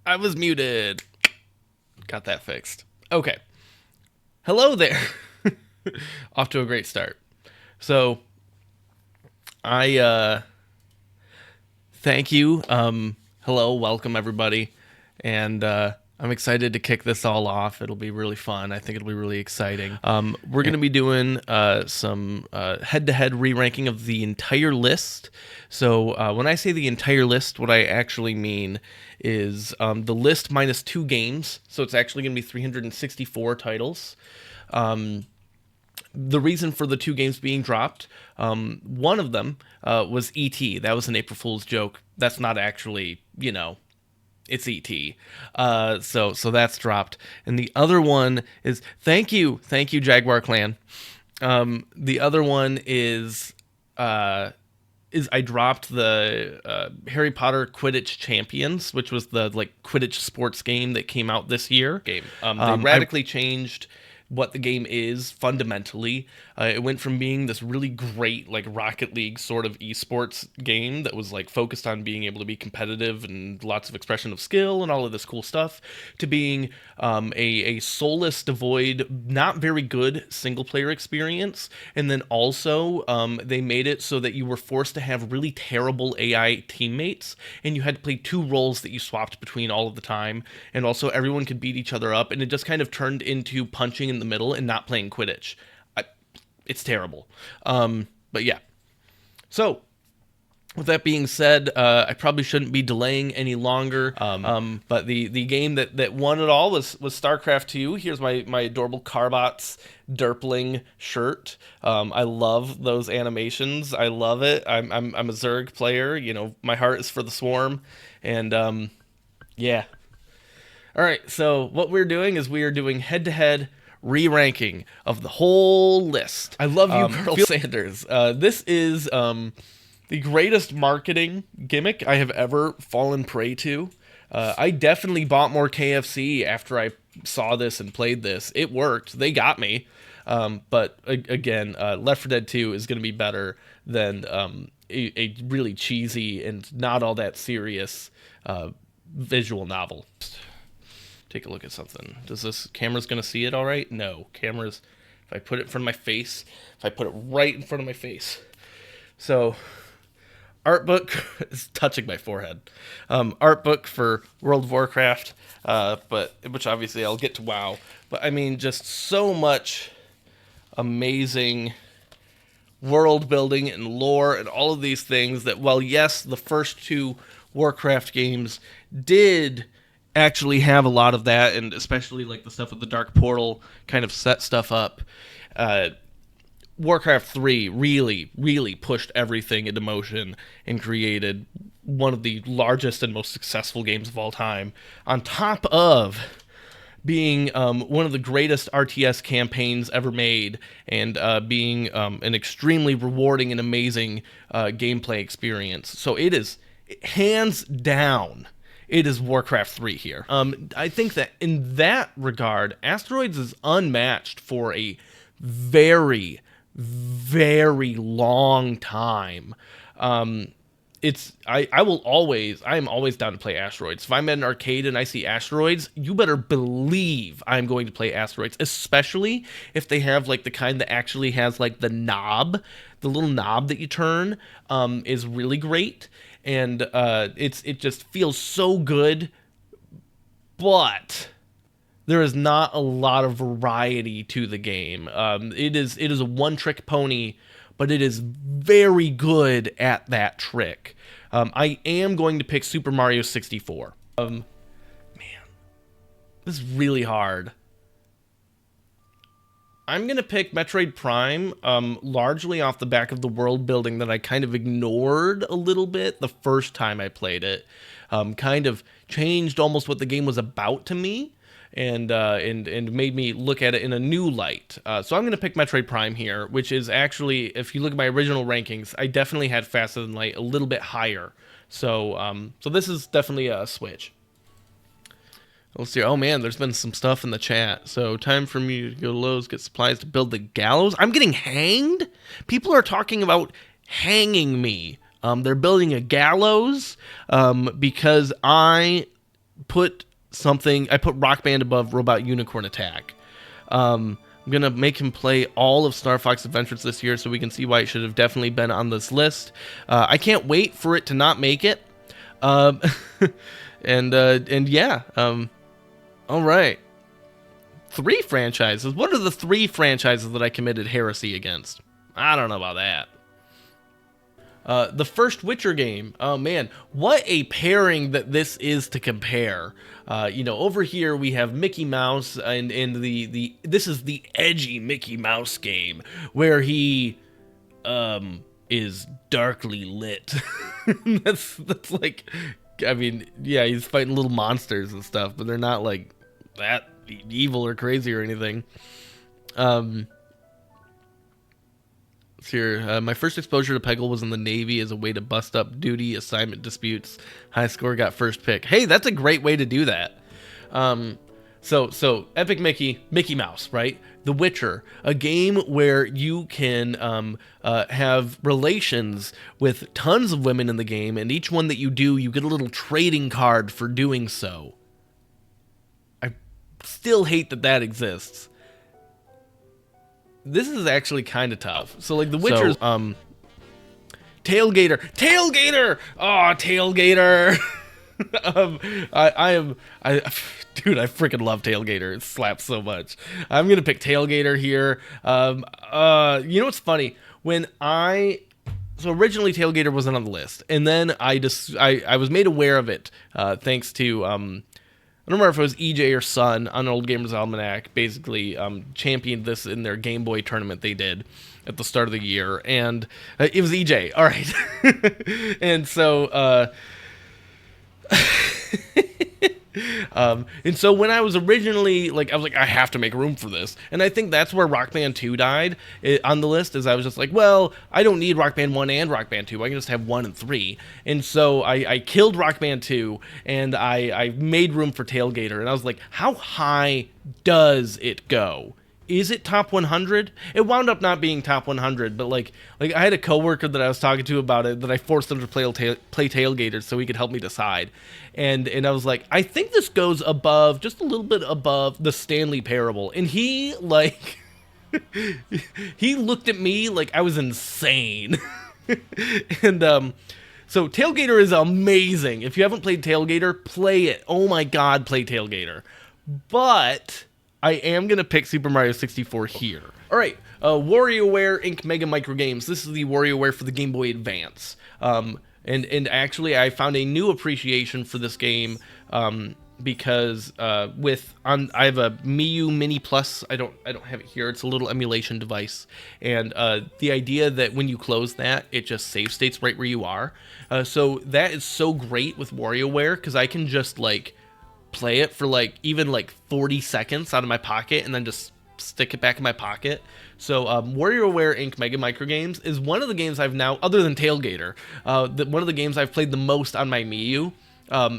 I was muted. Got that fixed. Okay. Hello there. Off to a great start. So, I thank you. Hello, welcome everybody. And I'm excited to kick this all off. It'll be really fun. I think it'll be really exciting. We're going to be doing some head-to-head re-ranking of the entire list. So when I say the entire list, what I actually mean is the list minus 2 games. So it's actually going to be 364 titles. The reason for the 2 games being dropped, one of them was E.T. That was an April Fool's joke. That's not actually, it's E.T. So that's dropped. And the other one is, thank you, Jaguar Clan. The other one is I dropped the Harry Potter Quidditch Champions, which was the Quidditch sports game that came out this year. They radically changed what the game is fundamentally. It went from being this really great Rocket League sort of esports game that was focused on being able to be competitive and lots of expression of skill and all of this cool stuff, to being a soulless, devoid, not very good single player experience. And then also they made it so that you were forced to have really terrible AI teammates, and you had to play 2 roles that you swapped between all of the time, and also everyone could beat each other up, and it just kind of turned into punching in the middle and not playing Quidditch. It's terrible. But yeah. So, with that being said, I probably shouldn't be delaying any longer. But the game that won it all was StarCraft 2. Here's my adorable Carbots Derpling shirt. I love those animations. I love it. I'm a Zerg player. My heart is for the Swarm. And yeah. All right. So what we're doing is we are doing head-to-head re-ranking of the whole list. I love you, Colonel Sanders. This is the greatest marketing gimmick I have ever fallen prey to. I definitely bought more KFC after I saw this and played this. It worked. They got me. But again, Left 4 Dead 2 is going to be better than a really cheesy and not all that serious visual novel. Take a look at something. Does this camera's gonna see it all right? No. Cameras, if I put it in front of my face, if I put it right in front of my face. So, art book is touching my forehead. Art book for World of Warcraft, but which obviously I'll get to WoW. But I mean, just so much amazing world building and lore and all of these things that, while yes, the first 2 Warcraft games did actually have a lot of that, and especially the stuff with the Dark Portal kind of set stuff up. Warcraft 3 really pushed everything into motion and created one of the largest and most successful games of all time, on top of being one of the greatest RTS campaigns ever made, and being an extremely rewarding and amazing gameplay experience. So it is, hands down, it is Warcraft 3 here. I think that in that regard, Asteroids is unmatched for a very, very long time. I am always down to play Asteroids. If I'm at an arcade and I see Asteroids, you better believe I'm going to play Asteroids, especially if they have the kind that actually has the knob, the little knob that you turn, is really great. And it just feels so good, but there is not a lot of variety to the game. It is a one-trick pony, but it is very good at that trick. I am going to pick Super Mario 64. Man, this is really hard. I'm going to pick Metroid Prime, largely off the back of the world building that I kind of ignored a little bit the first time I played it. Kind of changed almost what the game was about to me, and made me look at it in a new light. So I'm going to pick Metroid Prime here, which is actually, if you look at my original rankings, I definitely had Faster Than Light a little bit higher. So this is definitely a switch. Let's see. Oh man, there's been some stuff in the chat. So time for me to go to Lowe's, get supplies to build the gallows. I'm getting hanged? People are talking about hanging me. They're building a gallows because I put something. I put Rock Band above Robot Unicorn Attack. I'm gonna make him play all of Star Fox Adventures this year, so we can see why it should have definitely been on this list. I can't wait for it to not make it. And yeah. All right. 3 franchises. What are the 3 franchises that I committed heresy against? I don't know about that. The first Witcher game. Oh man, what a pairing that this is to compare. Over here we have Mickey Mouse, and this is the edgy Mickey Mouse game where he is darkly lit. that's like, I mean, yeah, he's fighting little monsters and stuff, but they're not like that evil or crazy or anything. Here, my first exposure to Peggle was in the Navy as a way to bust up duty assignment disputes. High score got first pick. Hey, that's a great way to do that. So Epic Mickey Mouse, right? The Witcher, a game where you can have relations with tons of women in the game, and each one that you do, you get a little trading card for doing so. I still hate that exists. This is actually kind of tough. So, like, The Witcher's, Tailgater! Oh, Tailgater! Dude, I freaking love Tailgater. It slaps so much. I'm gonna pick Tailgater here. You know what's funny? So originally Tailgater wasn't on the list, and then I was made aware of it, thanks to, I don't remember if it was EJ or Sun on Old Gamers Almanac, basically championed this in their Game Boy tournament they did at the start of the year, and it was EJ. All right. And so, and so when I was originally, like, I was like, I have to make room for this. And I think that's where Rock Band 2 died on the list, is I was just like, well, I don't need Rock Band 1 and Rock Band 2. I can just have 1 and 3. And so I killed Rock Band 2, and I made room for Tailgater. And I was like, how high does it go? Is it top 100? It wound up not being top 100, but like I had a coworker that I was talking to about it, that I forced him to play Tailgater so he could help me decide. And I was like, I think this goes above, just a little bit above the Stanley Parable. And he, like, he looked at me like I was insane. And so Tailgater is amazing. If you haven't played Tailgater, play it. Oh my god, play Tailgater. But I am going to pick Super Mario 64 here. All right, WarioWare Inc. Mega Micro Games. This is the WarioWare for the Game Boy Advance. And actually, I found a new appreciation for this game because I have a Miiu Mini Plus. I don't have it here. It's a little emulation device, and the idea that when you close that, it just save states right where you are. So that is so great with WarioWare, because I can just like play it for like even like 40 seconds out of my pocket and then just stick it back in my pocket. So WarioWare Inc. Mega Micro Games is one of the games I've now, other than Tailgater, one of the games I've played the most on my Miiu.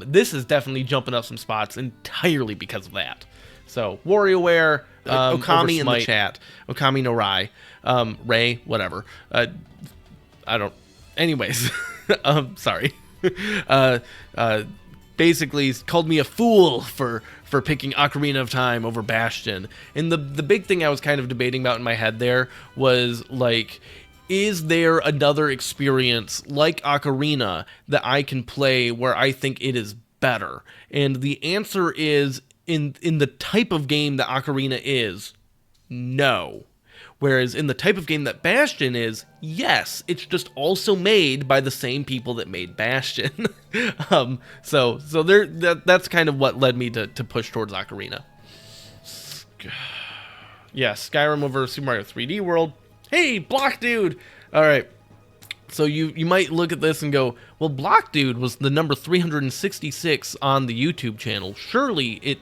This is definitely jumping up some spots entirely because of that. So WarioWare, Okami in the chat, Okami no Rai, Ray, whatever. I don't. Anyways, sorry. Basically called me a fool for picking Ocarina of Time over Bastion. And the big thing I was kind of debating about in my head there was, like, is there another experience like Ocarina that I can play where I think it is better? And the answer is, in the type of game that Ocarina is, no. Whereas in the type of game that Bastion is, yes, it's just also made by the same people that made Bastion. So that's kind of what led me to push towards Ocarina. Yeah, Skyrim over Super Mario 3D World. Hey, Block Dude! All right. So you might look at this and go, well, Block Dude was the number 366 on the YouTube channel. Surely it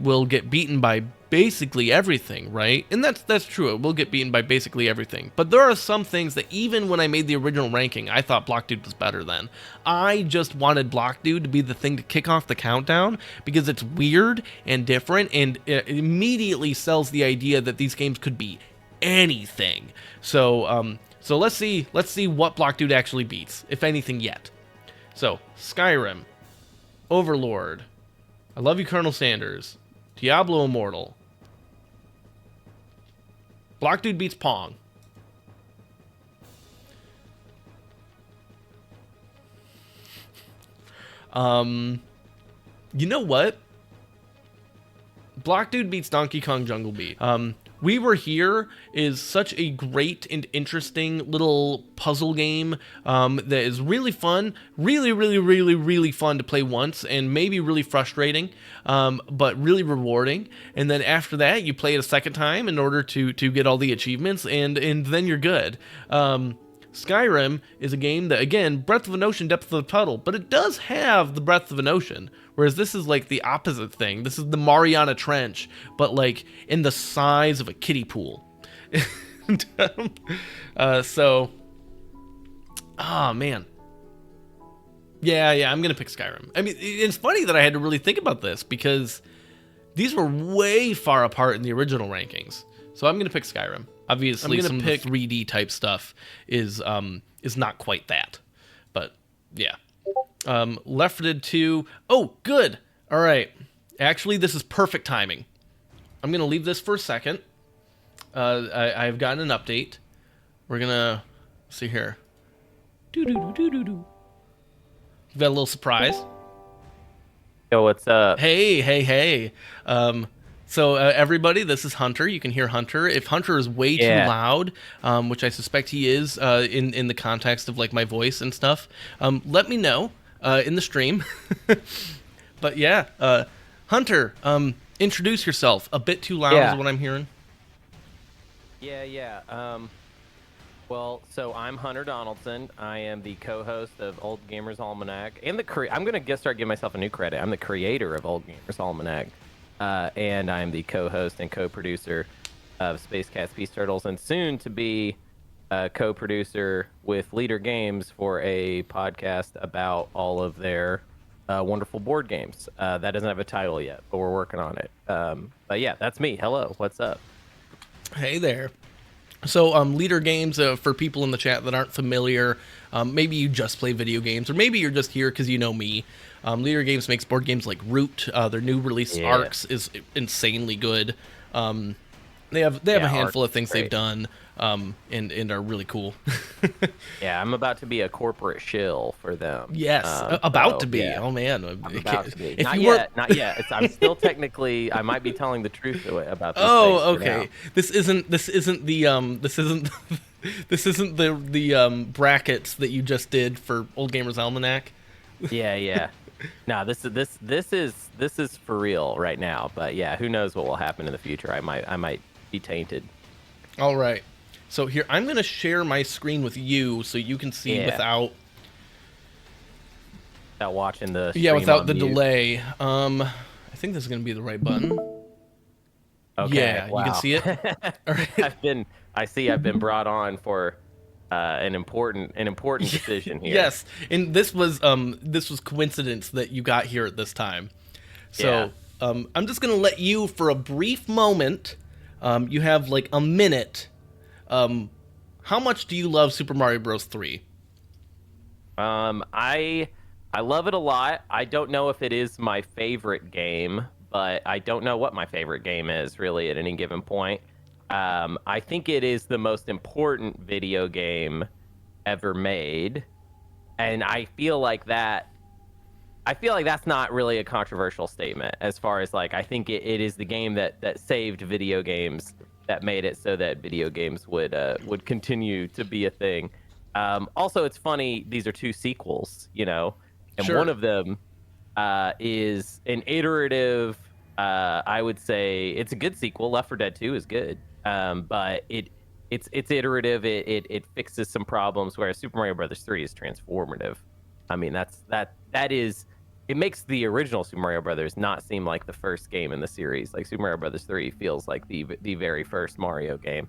will get beaten by basically everything, right? And that's true. It will get beaten by basically everything. But there are some things that even when I made the original ranking, I thought Block Dude was better than. I just wanted Block Dude to be the thing to kick off the countdown because it's weird and different, and it immediately sells the idea that these games could be anything. So let's see what Block Dude actually beats, if anything yet. So Skyrim, Overlord. I Love You, Colonel Sanders. Diablo Immortal. Block Dude beats Pong. You know what? Block Dude beats Donkey Kong Jungle Beat. We Were Here is such a great and interesting little puzzle game that is really fun, really fun to play once, and maybe really frustrating, but really rewarding. And then after that, you play it a second time in order to get all the achievements, and then you're good. Skyrim is a game that, again, breadth of an ocean, depth of a puddle, but it does have the breadth of an ocean, whereas this is like the opposite thing. This is the Mariana Trench, but like in the size of a kiddie pool. Oh man. Yeah, I'm gonna pick Skyrim. I mean, it's funny that I had to really think about this because these were way far apart in the original rankings. So I'm gonna pick Skyrim. Obviously, some of the 3D type stuff is not quite that, but yeah. Left 4 Dead 2. Oh, good. All right. Actually, this is perfect timing. I'm gonna leave this for a second. I've gotten an update. We're gonna see here. We've got a little surprise. Yo, what's up? Hey. So everybody, this is Hunter. You can hear Hunter. If Hunter is way too loud, which I suspect he is in the context of like my voice and stuff, let me know in the stream. But yeah, Hunter, introduce yourself. A bit too loud is what I'm hearing. Yeah. Well, so I'm Hunter Donaldson. I am the co-host of Old Gamers Almanac and I'm gonna start giving myself a new credit. I'm the creator of Old Gamers Almanac. And I'm the co-host and co-producer of Space Cats Peace Turtles, and soon to be co-producer with Leader Games for a podcast about all of their wonderful board games. That doesn't have a title yet, but we're working on it. But yeah, that's me. Hello, what's up? Hey there. So Leader Games, for people in the chat that aren't familiar, maybe you just play video games, or maybe you're just here because you know me. Leader Games makes board games like Root. Their new release, Arcs, is insanely good. They have a handful of things they've done, and are really cool. Yeah, I'm about to be a corporate shill for them. Yes, about to be. Yeah. Oh man, I'm about to be. Not yet. I'm still technically. I might be telling the truth about this. Oh, okay. This isn't the brackets that you just did for Old Gamers Almanac. Yeah. No, this is for real right now. But yeah, who knows what will happen in the future? I might be tainted. All right. So here, I'm going to share my screen with you so you can see without watching the stream without the delay. I think this is going to be the right button. Okay. Yeah, wow. You can see it. All right. I've been brought on for an important decision here. Yes, and this was coincidence that you got here at this time. So I'm just going to let you, for a brief moment, you have like a minute. How much do you love Super Mario Bros. 3? I love it a lot. I don't know if it is my favorite game, but I don't know what my favorite game is really at any given point. I think it is the most important video game ever made, and I feel like that's not really a controversial statement as far as like I think it is the game that saved video games, that made it so that video games would continue to be a thing. Also, it's funny, these are 2 sequels, and sure. One of them is an iterative. I would say it's a good sequel. Left 4 Dead 2 is good, but it's iterative. It fixes some problems, whereas Super Mario Brothers 3 is transformative. I mean, that is. It makes the original Super Mario Brothers not seem like the first game in the series. Like Super Mario Brothers 3 feels like the very first Mario game.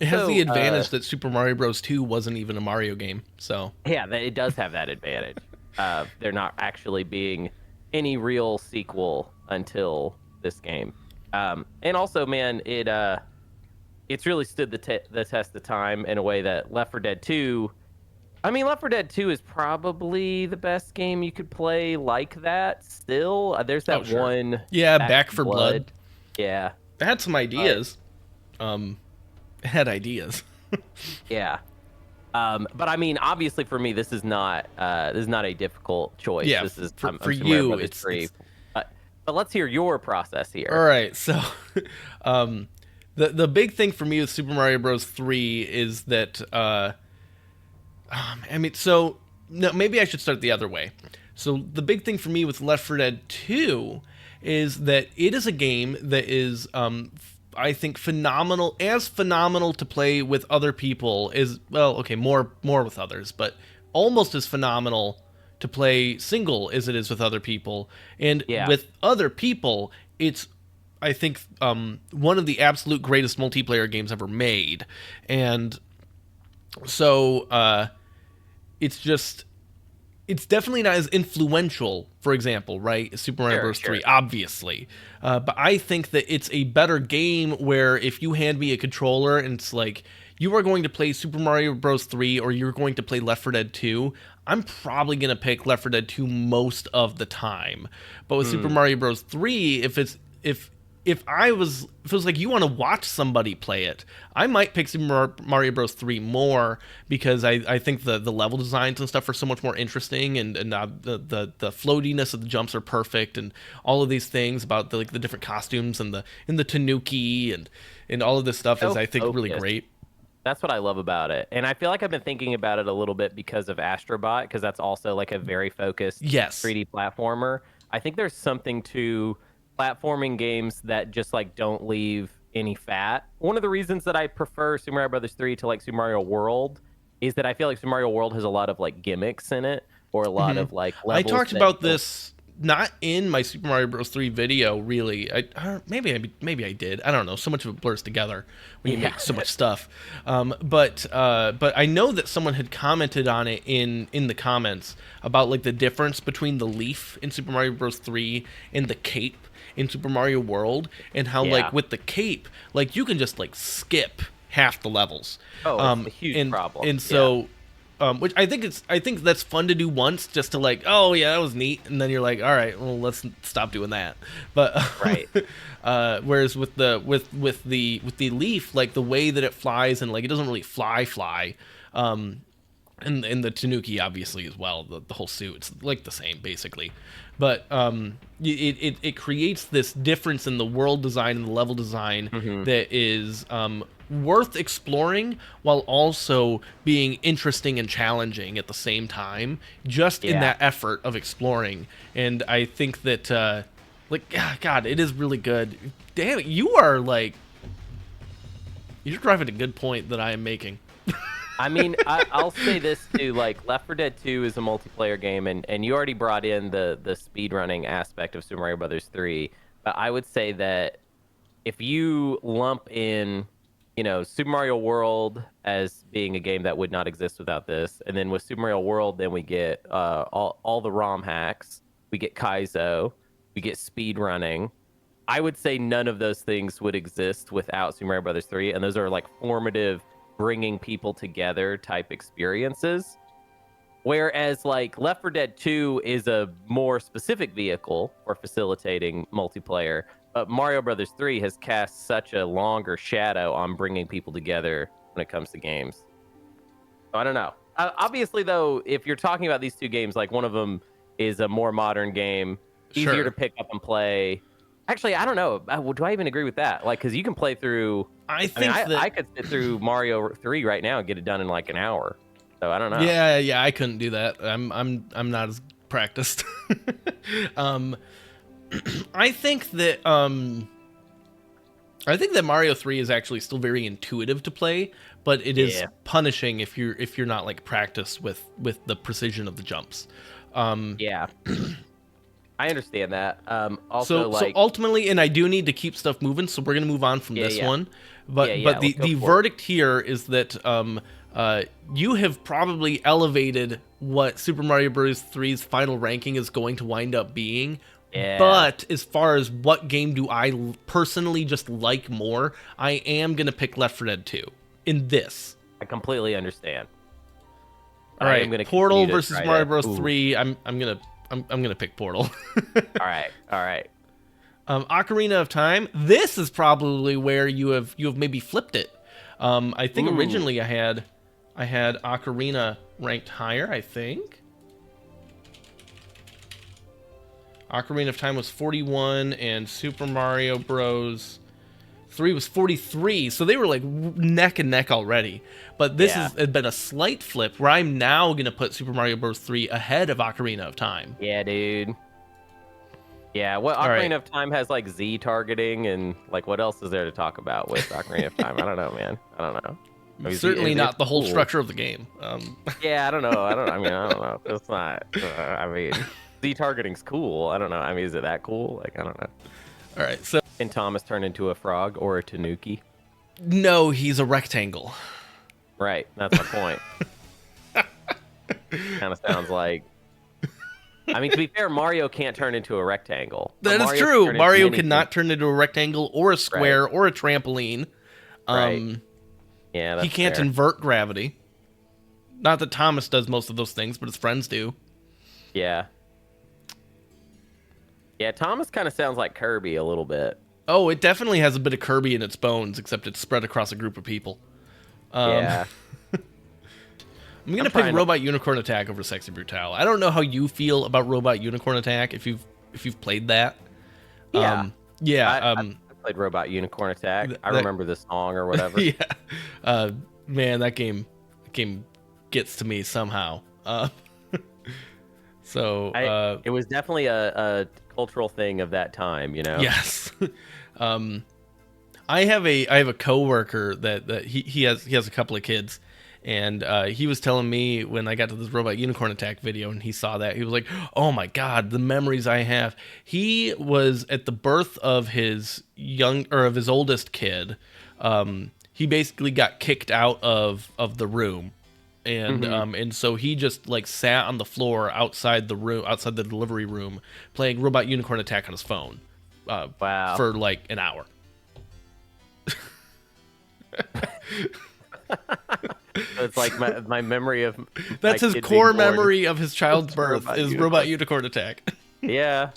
It has the advantage that Super Mario Bros. 2 wasn't even a Mario game. So yeah, it does have that advantage. There not actually being any real sequel until this game. And also, man, it's really stood the test of time in a way that Left 4 Dead 2 I mean, Left 4 Dead 2 is probably the best game you could play like that. Still, there's Oh, that sure. one Yeah, Back Back 4 for Blood. Blood. Yeah, It had some but ideas. It had ideas. yeah. But I mean, obviously for me, this is not a difficult choice. Yeah, This is for I'm Super Mario you, Brothers 3. But let's hear your process all here. right. So, um, the big thing for me with Super Mario Bros. 3 is that I mean, so no, maybe I should start the other way. So the big thing for me with Left 4 Dead 2 is that it is a game that is, I think, phenomenal to play with other people. Is well, okay, more with others, but almost as phenomenal to play single as it is with other people. And Yeah, with other people, it's I think one of the absolute greatest multiplayer games ever made. And so it's just it's definitely not as influential, for example, right? Super Mario sure, Bros. sure. 3, obviously. But I think that it's a better game where if you hand me a controller and it's like, you are going to play Super Mario Bros. 3 or you're going to play Left 4 Dead 2, I'm probably going to pick Left 4 Dead 2 most of the time. But with Super Hmm. Mario Bros. 3, if it was like you want to watch somebody play it, I might pick Super Mario Bros. 3 more because I think the level designs and stuff are so much more interesting, and the floatiness of the jumps are perfect, and all of these things about the, like the different costumes and the tanuki and all of this stuff is So I think really focused. great. That's what I love about it. And I feel like I've been thinking about it a little bit because of Astrobot, because that's also like a very focused Yes. 3D platformer. I think there's something to platforming games that just like don't leave any fat. One of the reasons that I prefer Super Mario Brothers 3 to like Super Mario World is that I feel like Super Mario World has a lot of like gimmicks in it, or a lot of like I levels talked that about don't. this not in my Super Mario Bros. 3 video, really. Maybe I did. I don't know. So much of it blurs together when you Yeah. make so much stuff. But I know that someone had commented on it in the comments about like the difference between the leaf in Super Mario Bros. 3 and the cape in Super Mario World, and how Yeah. like with the cape, like you can just like skip half the levels. Oh, it's a huge And problem. and Yeah. so which I think that's fun to do once, just to like, oh yeah, that was neat, and then you're like, all right, well let's stop doing that. But Right. whereas with the leaf, like the way that it flies, and like it doesn't really fly, and the Tanuki obviously as well, the whole suit, it's like the same basically. But it creates this difference in the world design and the level design Hmm. that is worth exploring while also being interesting and challenging at the same time, just in Yeah. that effort of exploring. And I think that God, it is really good. Damn it, you are like, you're driving a good point that I am making. I mean, I'll say this too. Like, Left 4 Dead 2 is a multiplayer game, and you already brought in the speedrunning aspect of Super Mario Brothers 3. But I would say that if you lump in, Super Mario World as being a game that would not exist without this, and then with Super Mario World, then we get all the ROM hacks, we get Kaizo, we get speedrunning. I would say none of those things would exist without Super Mario Brothers 3, and those are like formative, bringing people together type experiences. Whereas like Left 4 Dead 2 is a more specific vehicle for facilitating multiplayer, but Mario Brothers 3 has cast such a longer shadow on bringing people together when it comes to games. So I don't know. Obviously, though, if you're talking about these two games, like one of them is a more modern game, easier to Sure. pick up and play. Actually, I don't know. Do I even agree with that? Like, because you can play through. I I mean, think that I could sit through Mario 3 right now and get it done in like an hour. So I don't know. yeah, I couldn't do that. I'm not as practiced. um I think that Mario 3 is actually still very intuitive to play, but it is Yeah. punishing if you're not like practiced with the precision of the jumps. Yeah. I understand that. Also, So like, ultimately, and I do need to keep stuff moving, so we're gonna move on from yeah, this yeah, one. yeah, But yeah. the Let's go the for it. verdict here is that you have probably elevated what Super Mario Bros. 3's final ranking is going to wind up being. Yeah, But as far as what game do I personally just like more, I am gonna pick Left 4 Dead 2 in this. I completely understand. All I am right, gonna Portal continue to versus try Mario to. Bros. Ooh. 3. I'm gonna pick Portal. All right, all right. Ocarina of Time. This is probably where you have maybe flipped it. I think Ooh, originally I had Ocarina ranked higher. I think Ocarina of Time was 41, and Super Mario Bros. 3 was 43. So they were like neck and neck already. But this yeah, has been a slight flip where I'm now gonna put Super Mario Bros. 3 ahead of Ocarina of Time. yeah, dude. Yeah, well, All right. Ocarina of Time has like Z targeting, and like what else is there to talk about with Ocarina of Time? I don't know, man. I don't know. I mean, Certainly it's not the whole cool. structure of the game. Yeah, I don't know. I don't. I mean, I don't know. It's not. I mean, Z targeting's cool. I don't know. I mean, is it that cool? Like, I don't know. All right. So Can Thomas turn into a frog or a tanuki? no, he's a rectangle. Right. That's my point. Kind of sounds like. I mean, to be fair, Mario can't turn into a rectangle. But That is Mario can true. turn into Mario many things. cannot turn into a rectangle or a Right. square or a trampoline. Right. Um, Yeah, he that's can't fair. invert gravity. Not that Thomas does most of those things, but his friends do. Yeah. Yeah, Thomas kind of sounds like Kirby a little bit. Oh, it definitely has a bit of Kirby in its bones, except it's spread across a group of people. Um, Yeah. I'm I'm gonna pick trying to. Robot Unicorn Attack over Sexy Brutale. I don't know how you feel about Robot Unicorn Attack if you've played that. Yeah. Yeah. I played Robot Unicorn Attack. I that remember the song or whatever. yeah. Uh, man, that game gets to me somehow. So It was definitely a cultural thing of that time, you know? yes. um, I have a coworker that he has a couple of kids, and he was telling me when I got to this Robot Unicorn Attack video and he saw that, he was like, "Oh my God, the memories I have." He was at the birth of his oldest kid. He basically got kicked out of the room, and Hmm. and so he just like sat on the floor outside the delivery room, playing Robot Unicorn Attack on his phone, Wow. for like an hour. So it's like my memory of my That's his kid being core born. memory of his child's It's birth Robot is Unicorn. Robot Unicorn Attack. Yeah.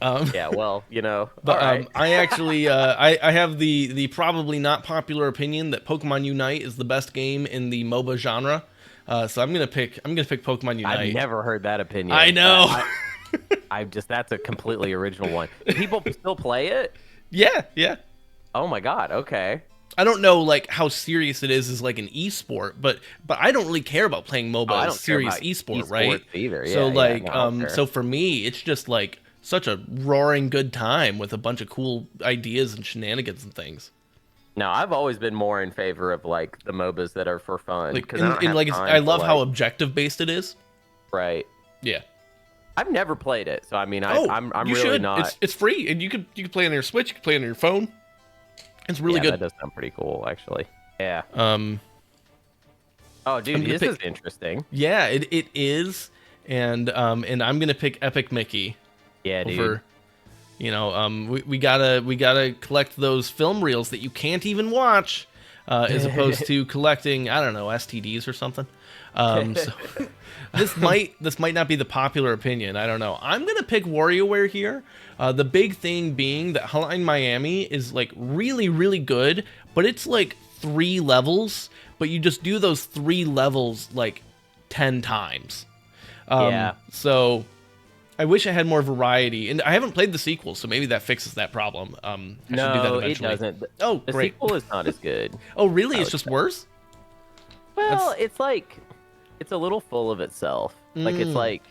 Um, Yeah, well, all but right. I actually I have the probably not popular opinion that Pokemon Unite is the best game in the MOBA genre. So I'm gonna pick Pokemon Unite. I've never heard that opinion. I know. That's a completely original one. Do people still play it? Yeah. Oh my God. Okay. I don't know like how serious it is as like an esport, but I don't really care about playing MOBA Oh, I as don't care serious about esport, esports right? either. So Yeah, like no, I don't care. so for me, it's just like such a roaring good time with a bunch of cool ideas and shenanigans and things. No, I've always been more in favor of like the MOBAs that are for fun Like because I don't have like time I to love how like. objective based it is. Right. Yeah. I've never played it, so I mean, Oh, I'm you really should. not. It's free, and you can play on your Switch. You can play on your phone. It's really Yeah, that good. does sound pretty cool, actually. Yeah. Um, Oh, I'm dude, gonna this pick. is interesting. Yeah, it is, and I'm gonna pick Epic Mickey Yeah, dude. over. We gotta collect those film reels that you can't even watch, as opposed to collecting, I don't know, STDs or something. So this might not be the popular opinion. I don't know. I'm gonna pick WarioWare here. The big thing being that Hotline Miami is like really really good, but it's like 3 levels, but you just do those 3 levels like 10 times. Yeah. So I wish I had more variety, and I haven't played the sequel, so maybe that fixes that problem. I should do that No, it eventually. doesn't. Oh, The great. sequel is not as good. Oh, really? I It's would just say. worse? Well, it's like it's a little full of itself. Like it's like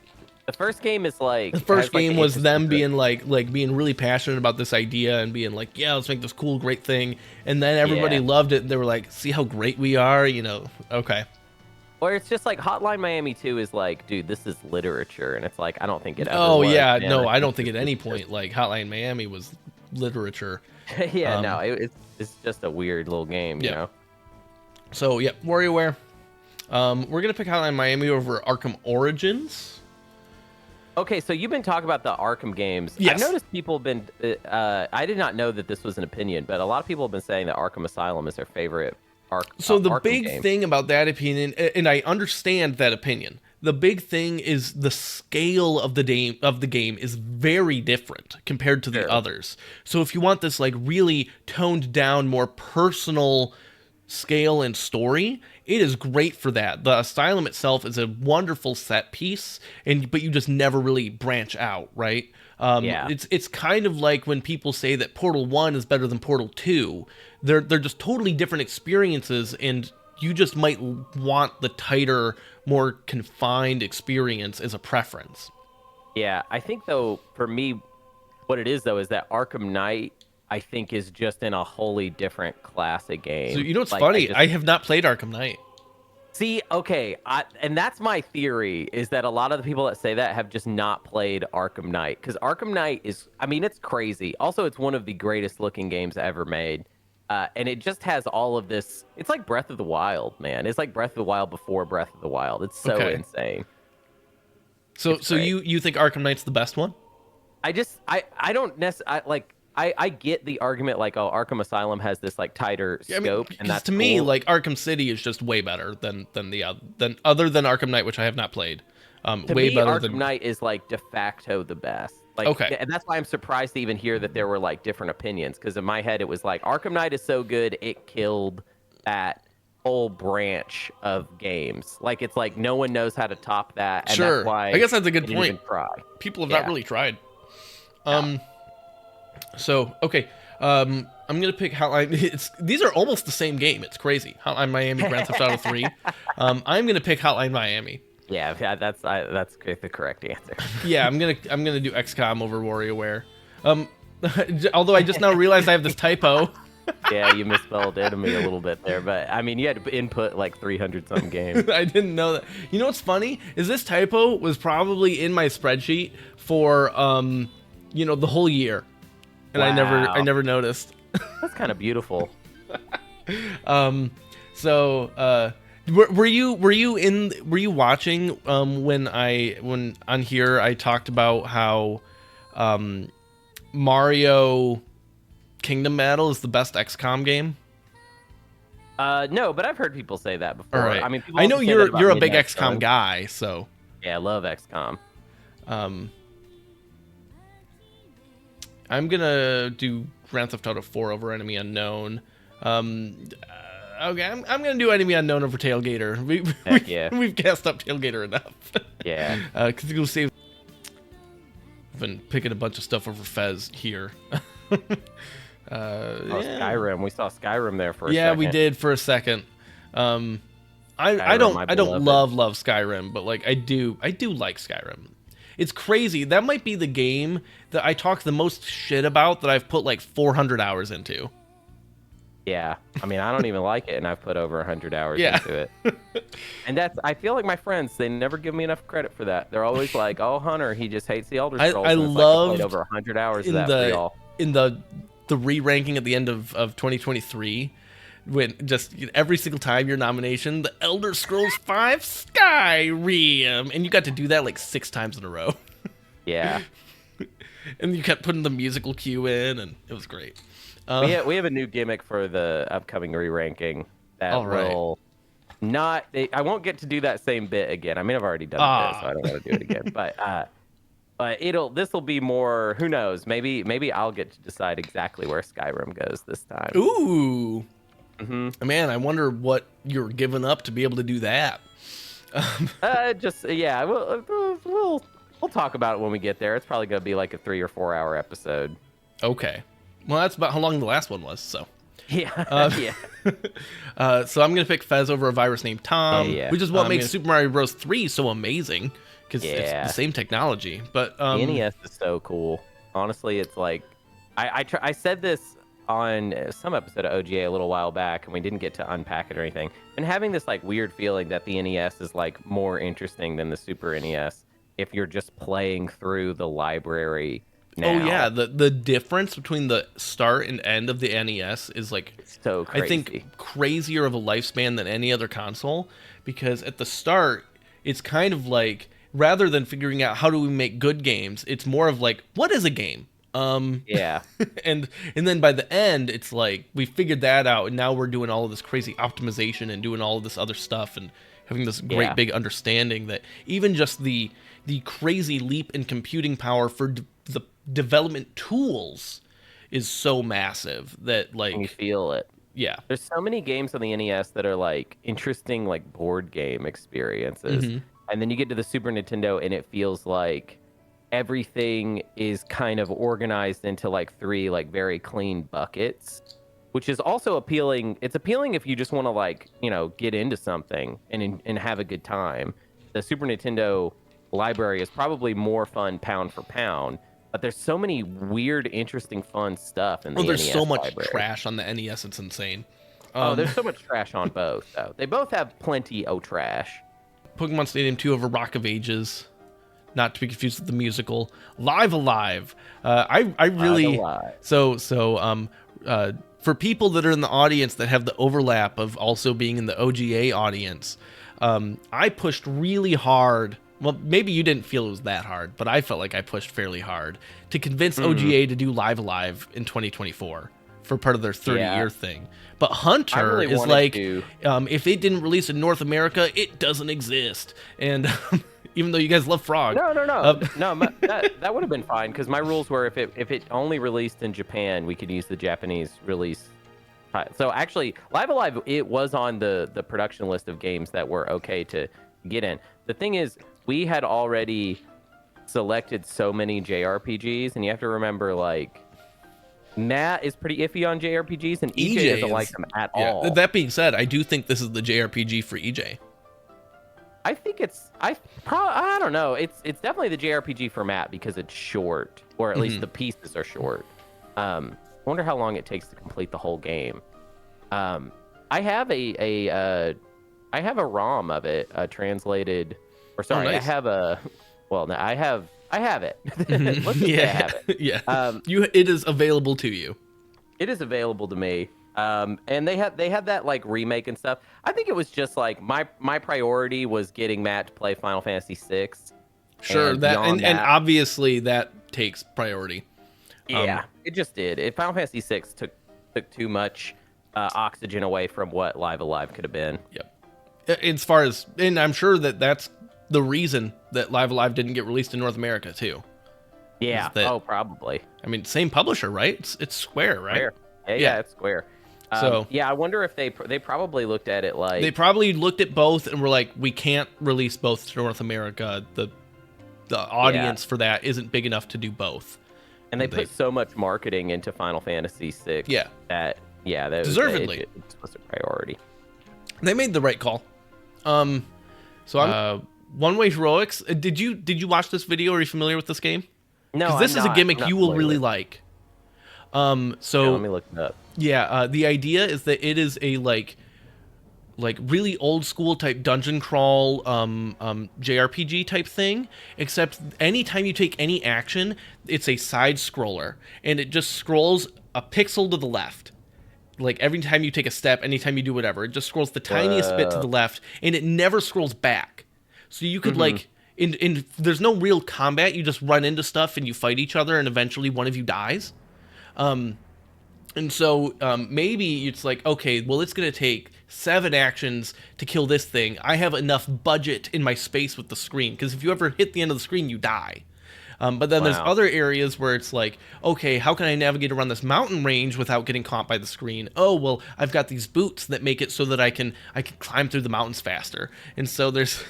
the first game is like The first has, like, game the was them interesting being being really passionate about this idea and being like, yeah, let's make this cool, great thing. And then everybody Yeah. loved it. And they were like, see how great we are, Okay. Or it's just like Hotline Miami 2 is like, dude, this is literature, and it's like I don't think it ever Oh was, yeah, man. no, I don't this think at is any just- point like Hotline Miami was literature. yeah, Um, no, it's just a weird little game, you Yeah. know. So yeah, WarioWare. We're gonna pick Hotline Miami over Arkham Origins. Okay, so you've been talking about the Arkham games. Yes. I've noticed people have been. I did not know that this was an opinion, but a lot of people have been saying that Arkham Asylum is their favorite So the Arkham big games. thing about that opinion, and I understand that opinion. The big thing is the scale of the game is very different compared to the Sure. others. So if you want this like really toned down, more personal scale and story, it is great for that. The asylum itself is a wonderful set piece, and but you just never really branch out, right? Yeah. It's kind of like when people say that Portal 1 is better than Portal 2. They're just totally different experiences, and you just might want the tighter, more confined experience as a preference. Yeah. I think though, for me, what it is though is that Arkham Knight, I think, is just in a wholly different class of So game. you know what's Like I funny? just I have not played Arkham Knight. see, okay, and that's my theory is that a lot of the people that say that have just not played Arkham Knight because Arkham Knight is, I mean, it's crazy. Also, it's one of the greatest looking games ever made. And it just has all of this. It's like Breath of the Wild, man. It's like Breath of the Wild before Breath of the Wild. It's so Okay. insane. So It's so great. you think Arkham Knight's the best one? I don't necessarily like I get the argument like, oh, Arkham Asylum has this like tighter I mean, scope and because that's to me, cool. like Arkham City is just way better than the than other than Arkham Knight, which I have not played. To Way me, better Arkham than. Knight is like de facto the best. Like, Okay, and that's why I'm surprised to even hear that there were like different opinions. Because in my head, it was like Arkham Knight is so good it killed that whole branch of games. Like, it's like no one knows how to top that, and that's sure. why I guess that's a they good didn't point. even try. People have not Yeah, really tried. yeah. Um. So okay. I'm gonna pick Hotline. It's these are almost the same game. It's crazy. Hotline Miami, Grand Theft Auto 3. I'm gonna pick Hotline Miami. Yeah, that's the correct answer. Yeah, I'm gonna do XCOM over WarioWare. Um, although I just now realized I have this typo. Yeah, you misspelled enemy a little bit there, but I mean, you had to input like 300 some games. I didn't know that. You know what's funny is this typo was probably in my spreadsheet for the whole year, and I Wow, never noticed. that's kind of beautiful. So were you watching when on here I talked about how Mario Kingdom Battle is the best XCOM game? No, but I've heard people say that before. All right. I mean, people I know also say that about you're a big Midnight XCOM Sun. guy, so Yeah, I love XCOM. um I'm gonna do Grand Theft Auto 4 over Enemy Unknown. Okay, I'm gonna do Enemy Unknown over Tailgater. Heck yeah. We've gassed up Tailgater enough. Yeah. Because you'll save. I've been picking a bunch of stuff over Fez here. Oh, Yeah. Skyrim. We saw Skyrim there for a Yeah, second. we did for a second. I Skyrim, my don't beloved. love Skyrim, but like I do like Skyrim. It's crazy. That might be the game that I talk the most shit about that I've put like 400 hours into. Yeah. I mean, I don't even like it, and I've put over 100 hours Yeah. into it. And I feel like my friends, they never give me enough credit for that. They're always like, oh, Hunter, he just hates the Elder Scrolls. I And it's like, I loved played over 100 hours of in that for y'all. the re-ranking at the end of 2023 when just every single time your nomination, the Elder Scrolls 5 Skyrim, and you got to do that like 6 times in a row. Yeah. And you kept putting the musical cue in, and it was great. We have a new gimmick for the upcoming re-ranking that All right. will not. I won't get to do that same bit again. I mean, I've already done it, so I don't want to do it again. But this will be more. Who knows? Maybe I'll get to decide exactly where Skyrim goes this time. Ooh, Mm-hmm. man, I wonder what you're giving up to be able to do that. Just yeah, we'll talk about it when we get there. It's probably gonna be like a 3 or 4 hour episode. Okay, well, that's about how long the last one was. So. Yeah, yeah. So I'm gonna pick Fez over a virus named Tom, Yeah. which is what makes Super Mario Bros. 3 so amazing because it's Yeah. the same technology. But The NES is so cool. Honestly, it's like I said this on some episode of OGA a little while back, and we didn't get to unpack it or anything. And having this like weird feeling that the NES is like more interesting than the Super NES if you're just playing through the library. Now. oh yeah, the difference between the start and end of the NES is like It's so crazy. I think crazier of a lifespan than any other console, because at the start it's kind of like rather than figuring out how do we make good games, it's more of like what is a game? Yeah. and then by the end, it's like we figured that out, and now we're doing all of this crazy optimization and doing all of this other stuff and having this great Yeah. big understanding that even just the crazy leap in computing power for the development tools is so massive that And you like feel it. yeah. There's so many games on the NES that are like interesting, like board game experiences. Hmm. And then you get to the Super Nintendo and it feels like everything is kind of organized into like three like very clean buckets, which is also appealing. It's appealing if you just want to like, get into something and have a good time. The Super Nintendo library is probably more fun pound for pound, but there's so many weird, interesting, fun stuff in the Oh, there's so NES much library. trash on the NES. It's insane. Oh, there's so much trash on both, though. They both have plenty of trash. Pokemon Stadium 2 over Rock of Ages, not to be confused with the musical. Live Alive. I really Alive. for people that are in the audience that have the overlap of also being in the OGA audience, I pushed really hard. Well, maybe you didn't feel it was that hard, but I felt like I pushed fairly hard to convince OGA to do Live Alive in 2024 for part of their 30-year thing. But Hunter really is wanted like, to- if it didn't release in North America, it doesn't exist. And even though you guys love Frog, No. That would have been fine because my rules were if it only released in Japan, we could use the Japanese release. So actually, Live Alive, it was on the production list of games that were okay to get in. The thing is, we had already selected so many JRPGs, and you have to remember, like, Matt is pretty iffy on JRPGs, and EJ doesn't like them at all. That being said, I do think this is the JRPG for EJ. I think I don't know. It's definitely the JRPG for Matt because it's short, or at least the pieces are short. I wonder how long it takes to complete the whole game. I have a ROM of it translated, or sorry, nice. I have a. Well, no, I have it. Let's just say I have it. Yeah. It is available to you. It is available to me. And they had that like remake and stuff. I think it was just like my priority was getting Matt to play Final Fantasy VI. Sure, and obviously that takes priority. Yeah, it just did. Final Fantasy VI took too much oxygen away from what Live Alive could have been. Yep. As far as, and I'm sure that's the reason that Live Alive didn't get released in North America too. Yeah. Probably. I mean, same publisher, right? It's Square, right? Square. Yeah, it's Square. So yeah, I wonder if they probably looked at it like they probably looked at both and were like, we can't release both to North America. The audience for that isn't big enough to do both. And they put so much marketing into Final Fantasy VI. Yeah. That deservedly it was a priority. They made the right call. So I'm One Way Heroics. Did you watch this video? Are you familiar with this game? No, because this is a gimmick you will really like. So let me look it up. Yeah, the idea is that it is a like really old school type dungeon crawl JRPG type thing, except anytime you take any action, it's a side scroller and it just scrolls a pixel to the left. Like every time you take a step, anytime you do whatever, it just scrolls the tiniest bit to the left and it never scrolls back. So you could like in there's no real combat, you just run into stuff and you fight each other and eventually one of you dies. And so maybe it's like, okay, well, it's going to take 7 actions to kill this thing. I have enough budget in my space with the screen, because if you ever hit the end of the screen, you die. But then there's other areas where it's like, okay, how can I navigate around this mountain range without getting caught by the screen? Oh, well, I've got these boots that make it so that I can climb through the mountains faster. And so there's,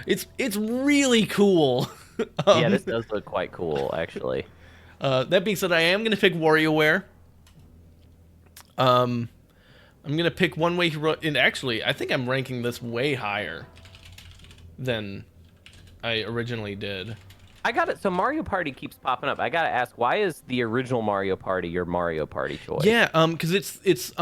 it's really cool. Yeah, this does look quite cool, actually. That being said, I am going to pick WarioWare. I'm going to pick One Way Hero, and actually, I think I'm ranking this way higher than I originally did. I got it. So Mario Party keeps popping up. I got to ask, why is the original Mario Party your Mario Party choice? Yeah, because it's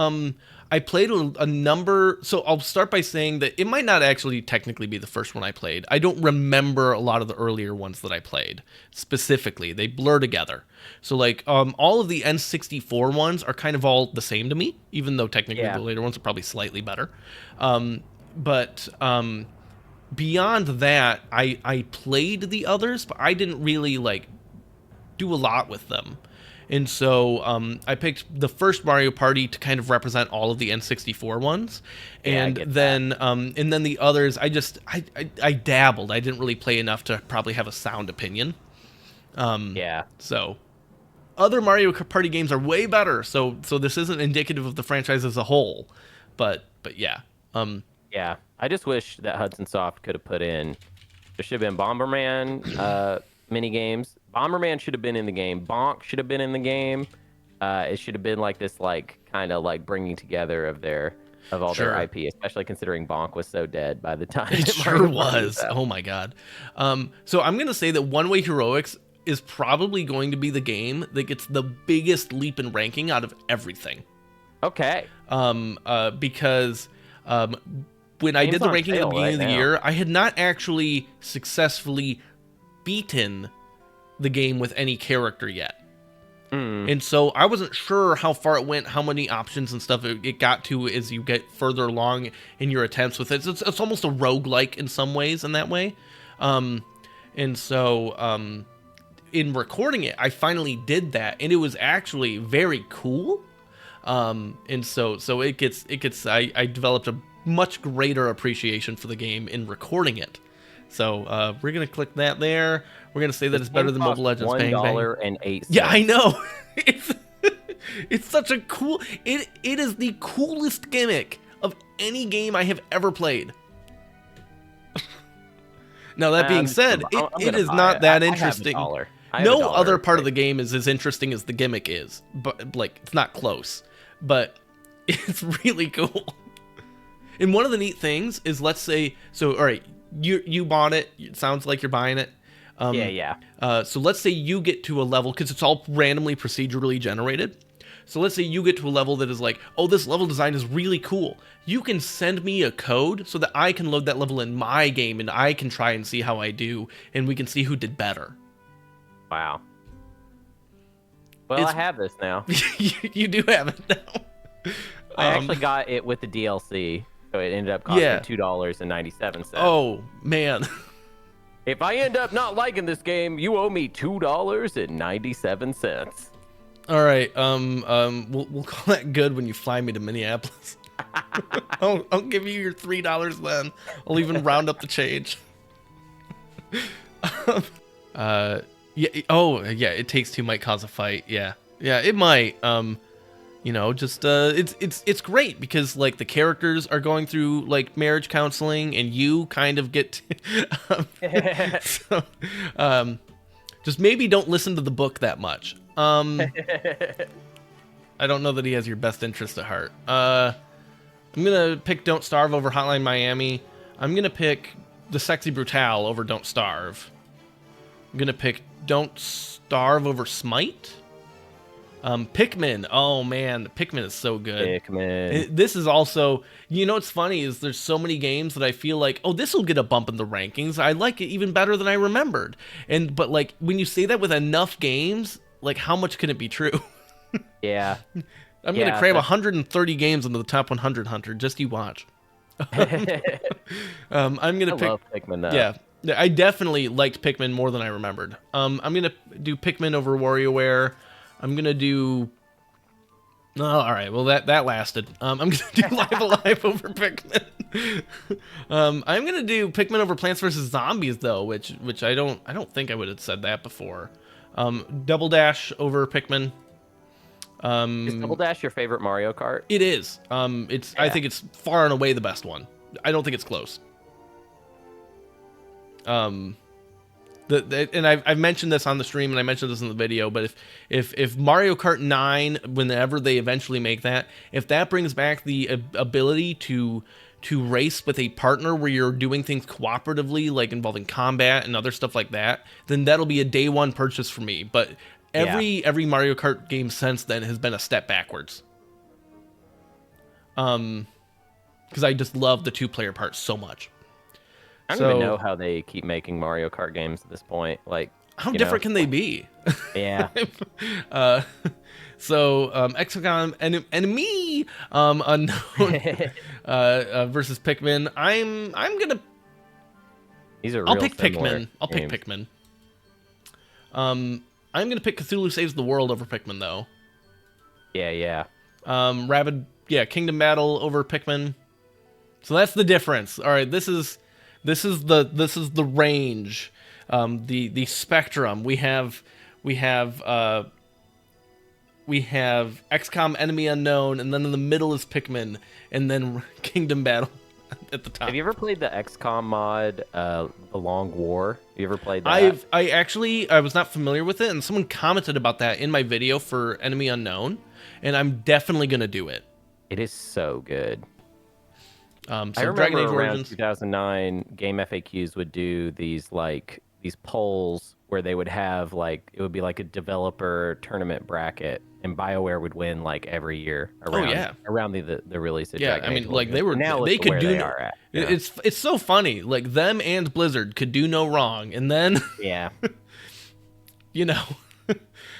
I played a number. So I'll start by saying that it might not actually technically be the first one I played. I don't remember a lot of the earlier ones that I played specifically. They blur together. So like all of the N64 ones are kind of all the same to me, even though technically the later ones are probably slightly better. But beyond that, I played the others, but I didn't really like do a lot with them. And so I picked the first Mario Party to kind of represent all of the N64 ones, Yeah, I and get that. then the others I dabbled. I didn't really play enough to probably have a sound opinion. Yeah. So other Mario Party games are way better. So this isn't indicative of the franchise as a whole, but yeah. Yeah. I just wish that Hudson Soft could have put in. There should have been Bomberman mini games. Bomberman should have been in the game. Bonk should have been in the game. It should have been like this, like kind of like bringing together of all their Sure. IP, especially considering Bonk was so dead by the time It that sure Mario Party was. out. Oh my god. So I'm gonna say that One Way Heroics is probably going to be the game that gets the biggest leap in ranking out of everything. Okay. Because when I Game's did the on ranking at the sale beginning right of the now. year, I had not actually successfully beaten the game with any character yet. And so I wasn't sure how far it went, how many options and stuff it got to as you get further along in your attempts with it. It's almost a roguelike in some ways in that way. And so in recording it, I finally did that, and it was actually very cool. And so I developed a much greater appreciation for the game in recording it. So we're gonna click that there. We're gonna say that This it's better game than costs Mobile Legends. Bang bang. $1.08. Yeah, I know. It's it's such a cool. It is the coolest gimmick of any game I have ever played. Now that being said, I'm it gonna is buy not it. that I have interesting. $1. I have No $1. other part of the game is as interesting as the gimmick is, but like it's not close. But it's really cool. And one of the neat things is, let's say, so all right, you bought it. It sounds like you're buying it. Yeah. So let's say you get to a level, because it's all randomly procedurally generated. So let's say you get to a level that is like, oh, this level design is really cool. You can send me a code so that I can load that level in my game and I can try and see how I do, and we can see who did better. Wow. Well, I have this now. You do have it now. I actually got it with the DLC, so it ended up costing Yeah. $2.97. Oh man. If I end up not liking this game, you owe me $2.97. All right. We'll call that good when you fly me to Minneapolis. I'll give you your $3 then. I'll even round up the change. Yeah. Oh, yeah. It Takes Two might cause a fight. Yeah. Yeah. It might. Just it's great because like the characters are going through like marriage counseling, and you kind of get to, just maybe don't listen to the book that much. I don't know that he has your best interest at heart. I'm gonna pick Don't Starve over Hotline Miami. I'm gonna pick The Sexy Brutale over Don't Starve. I'm gonna pick Don't Starve over Smite. Pikmin. Oh man, Pikmin is so good. Pikmin. This is also, what's funny is there's so many games that I feel like, oh, this will get a bump in the rankings. I like it even better than I remembered. But like when you say that with enough games, like how much can it be true? Yeah. I'm gonna cram 130 games into the top 100, Hunter. Just you watch. I'm gonna pick. Love Pikmin though. Yeah, I definitely liked Pikmin more than I remembered. I'm gonna do Pikmin over WarioWare. I'm gonna do. Oh, all right. Well, that lasted. I'm gonna do Live Alive over Pikmin. I'm gonna do Pikmin over Plants vs Zombies though, which I don't think I would have said that before. Double Dash over Pikmin. Is Double Dash your favorite Mario Kart? It is. I think it's far and away the best one. I don't think it's close. And I've mentioned this on the stream, and I mentioned this in the video, but if Mario Kart 9, whenever they eventually make that, if that brings back the ability to race with a partner where you're doing things cooperatively, like involving combat and other stuff like that, then that'll be a day one purchase for me. But every Mario Kart game since then has been a step backwards. Because I just love the 2-player part so much. I don't even know how they keep making Mario Kart games at this point. Like, how different can they be? Yeah. Hexagon and me, unknown versus Pikmin. I'm gonna. These are. I'll real pick similar Pikmin. I'll pick games. Pikmin. I'm gonna pick Cthulhu Saves the World over Pikmin though. Yeah. Rabid, yeah, Kingdom Battle over Pikmin. So that's the difference. All right, this is the range, the spectrum. We have XCOM Enemy Unknown, and then in the middle is Pikmin, and then Kingdom Battle at the top. Have you ever played the XCOM mod, The Long War? You ever played that? I was not familiar with it, and someone commented about that in my video for Enemy Unknown, and I'm definitely gonna do it. It is so good. So I remember Dragon Age around Origins. 2009, Game FAQs would do these polls where they would have it would be like a developer tournament bracket, and BioWare would win like every year around the release of Dragon I mean, Age like Origins. they could do. They are at, It's so funny. Like them and Blizzard could do no wrong, and then yeah. you know.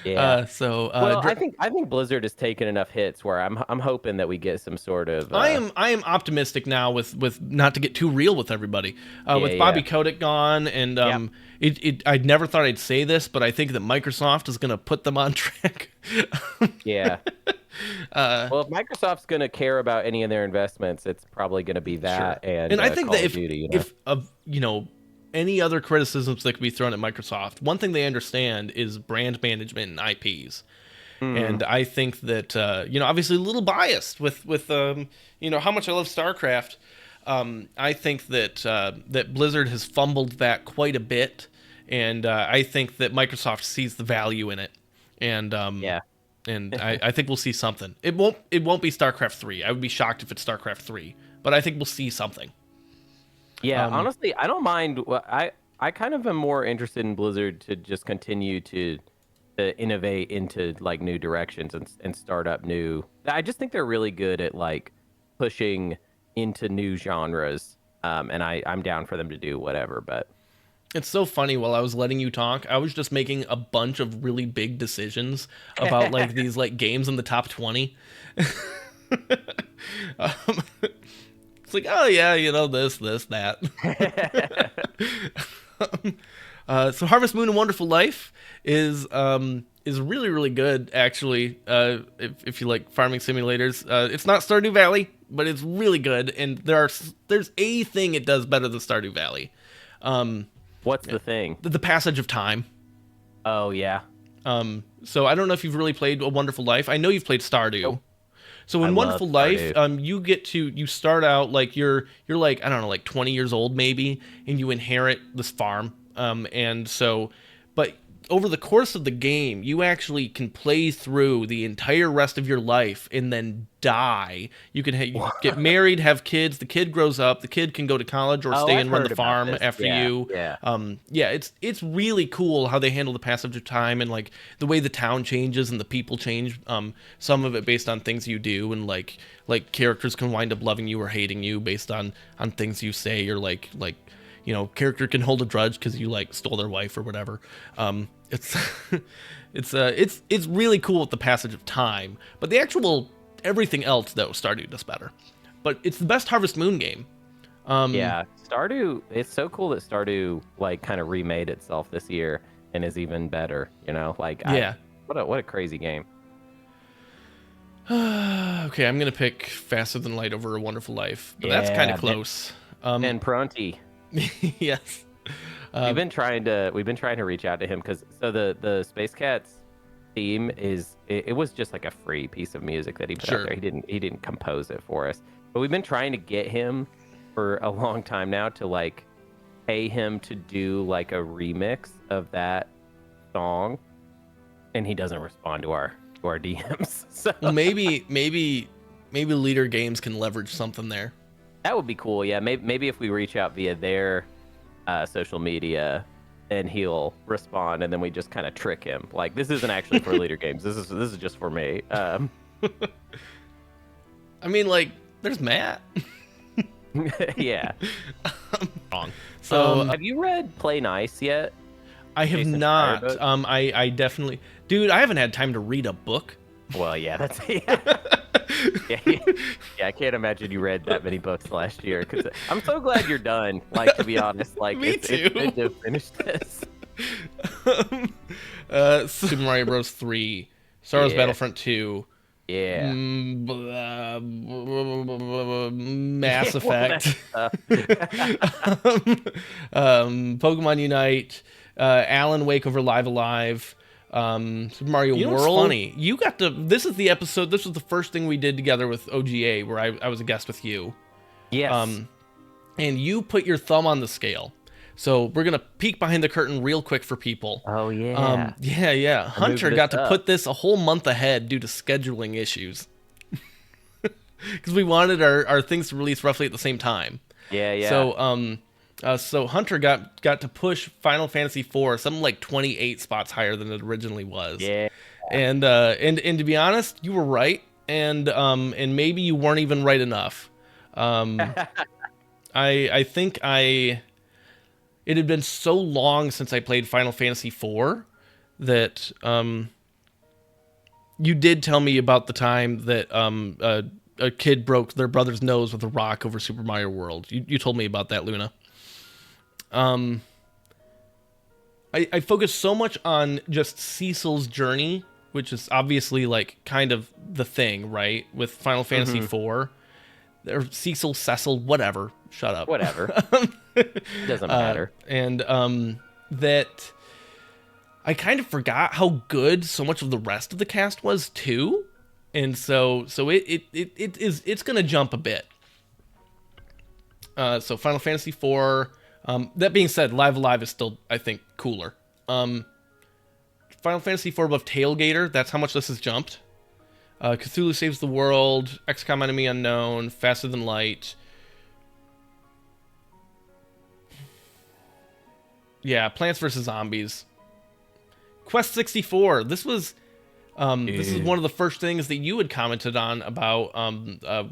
Yeah. Well, I think Blizzard has taken enough hits where I'm hoping that we get some sort of. I am optimistic now with not to get too real with everybody. With Bobby Kotick gone, and I never thought I'd say this, but I think that Microsoft is going to put them on track. Yeah. Well, if Microsoft's going to care about any of their investments, it's probably going to be that. Sure. And I think Call that of Duty, if any other criticisms that could be thrown at Microsoft, one thing they understand is brand management and IPs. And I think that obviously a little biased with how much I love StarCraft. I think that Blizzard has fumbled that quite a bit, and I think that Microsoft sees the value in it. And and I think we'll see something. It won't be StarCraft 3. I would be shocked if it's StarCraft 3, but I think we'll see something. Yeah, honestly, I don't mind. I kind of am more interested in Blizzard to just continue to innovate into like new directions and start up new. I just think they're really good at like pushing into new genres, and I'm down for them to do whatever. But it's so funny. While I was letting you talk, I was just making a bunch of really big decisions about like these like games in the top 20. It's like, oh yeah, this, that. So Harvest Moon and Wonderful Life is really, really good, actually. If you like farming simulators, it's not Stardew Valley, but it's really good. And there's a thing it does better than Stardew Valley. What's the thing? The passage of time. Oh yeah. So I don't know if you've really played A Wonderful Life. I know you've played Stardew. Oh. So in Wonderful Life, you start out like you're like, I don't know, like 20 years old maybe, and you inherit this farm. But over the course of the game, you actually can play through the entire rest of your life and then die. You can get married, have kids. The kid grows up. The kid can go to college or stay and run the farm after you. Yeah. It's really cool how they handle the passage of time and like the way the town changes and the people change. Some of it based on things you do, and like characters can wind up loving you or hating you based on things you say, or like character can hold a grudge because you like stole their wife or whatever. It's it's really cool with the passage of time, but the actual everything else though, Stardew does better. But it's the best Harvest Moon game. Stardew. It's so cool that Stardew like kind of remade itself this year and is even better. What a crazy game. Okay, I'm gonna pick Faster Than Light over A Wonderful Life, but that's kind of close. And Pronti. Yes. We've been trying to reach out to him because the Space Cats theme it was just like a free piece of music that he put out there. He didn't compose it for us, but we've been trying to get him for a long time now to like pay him to do like a remix of that song, and he doesn't respond to our DMs. So well, maybe Leader Games can leverage something there. That would be cool. Yeah, maybe if we reach out via their social media, and he'll respond, and then we just kind of trick him. Like, this isn't actually for Leader Games. This is just for me. I mean, like, there's Matt. Yeah. Wrong. So, have you read Play Nice yet? I have not. I definitely, dude. I haven't had time to read a book. Well, yeah, that's yeah, I can't imagine you read that many books last year. Cause I'm so glad you're done. Like, to be honest, like Me too. It's good to finish this. Super Mario Bros. 3, Star Wars Yeah. Battlefront 2, Yeah. Mass Yeah. Well, that's Effect, tough. Pokemon Unite, Alan Wake over Live Alive, Super Mario You know what's World. funny? You got to. This is the episode. This was the first thing we did together with OGA, where I was a guest with you, Yes. and you put your thumb on the scale. So we're gonna peek behind the curtain real quick for people. Oh yeah. Yeah. Hunter this got to up. put this a whole month ahead due to scheduling issues. Because we wanted our things to release roughly at the same time. Yeah. So Hunter got to push Final Fantasy IV something like 28 spots higher than it originally was. Yeah. And to be honest, you were right, and maybe you weren't even right enough. I think it had been so long since I played Final Fantasy IV that you did tell me about the time that a kid broke their brother's nose with a rock over Super Mario World. You told me about that, Luna. I focus so much on just Cecil's journey, which is obviously like kind of the thing, right? With Final Fantasy IV. Or Cecil, whatever. Shut up. Whatever. Doesn't matter. And that I kind of forgot how good so much of the rest of the cast was too. And so it's gonna jump a bit. So Final Fantasy IV. That being said, Live Alive is still, I think, cooler. Final Fantasy IV above Tailgater, that's how much this has jumped. Cthulhu Saves the World, XCOM Enemy Unknown, Faster Than Light. Yeah, Plants vs. Zombies. Quest 64, this is one of the first things that you had commented on about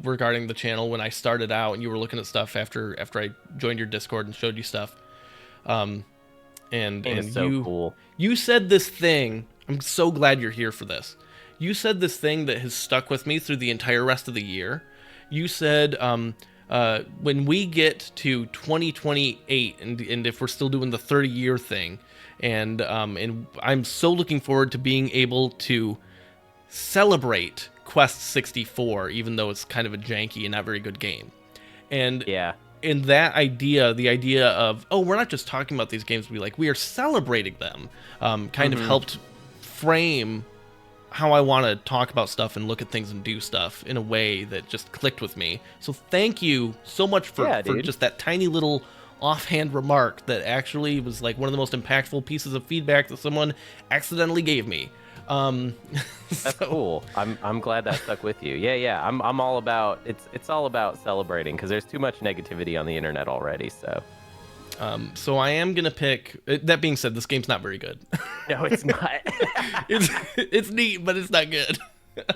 regarding the channel when I started out, and you were looking at stuff after I joined your Discord and showed you stuff. And It's so cool. You said this thing. I'm so glad you're here for this. You said this thing that has stuck with me through the entire rest of the year. You said when we get to 2028, and if we're still doing the 30-year thing. And I'm so looking forward to being able to celebrate Quest 64, even though it's kind of a janky and not very good game. And Yeah. in that idea, the idea of, oh, we're not just talking about these games, we are celebrating them, kind of helped frame how I want to talk about stuff and look at things and do stuff in a way that just clicked with me. So thank you so much for just that tiny little offhand remark that actually was like one of the most impactful pieces of feedback that someone accidentally gave me. That's cool. I'm glad that stuck with you. Yeah. I'm all about it's all about celebrating because there's too much negativity on the internet already. So I am gonna pick. That being said, this game's not very good. No, it's not. it's neat, but it's not good.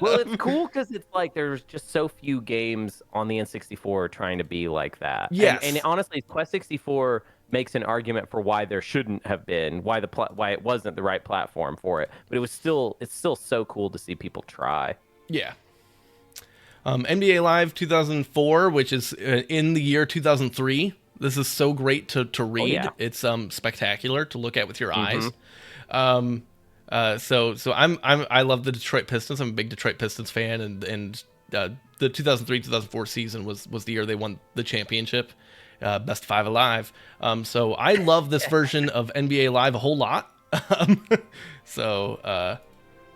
Well, it's cool because it's like there's just so few games on the N64 trying to be like that. Yes. And honestly, Quest 64 makes an argument for why there shouldn't have been, why it wasn't the right platform for it. But it's still so cool to see people try. Yeah. NBA Live 2004, which is in the year 2003. This is so great to read. Oh, yeah. It's spectacular to look at with your eyes. So I love the Detroit Pistons. I'm a big Detroit Pistons fan, and the 2003-2004 season was the year they won the championship, best five alive. So I love this version of NBA Live a whole lot. But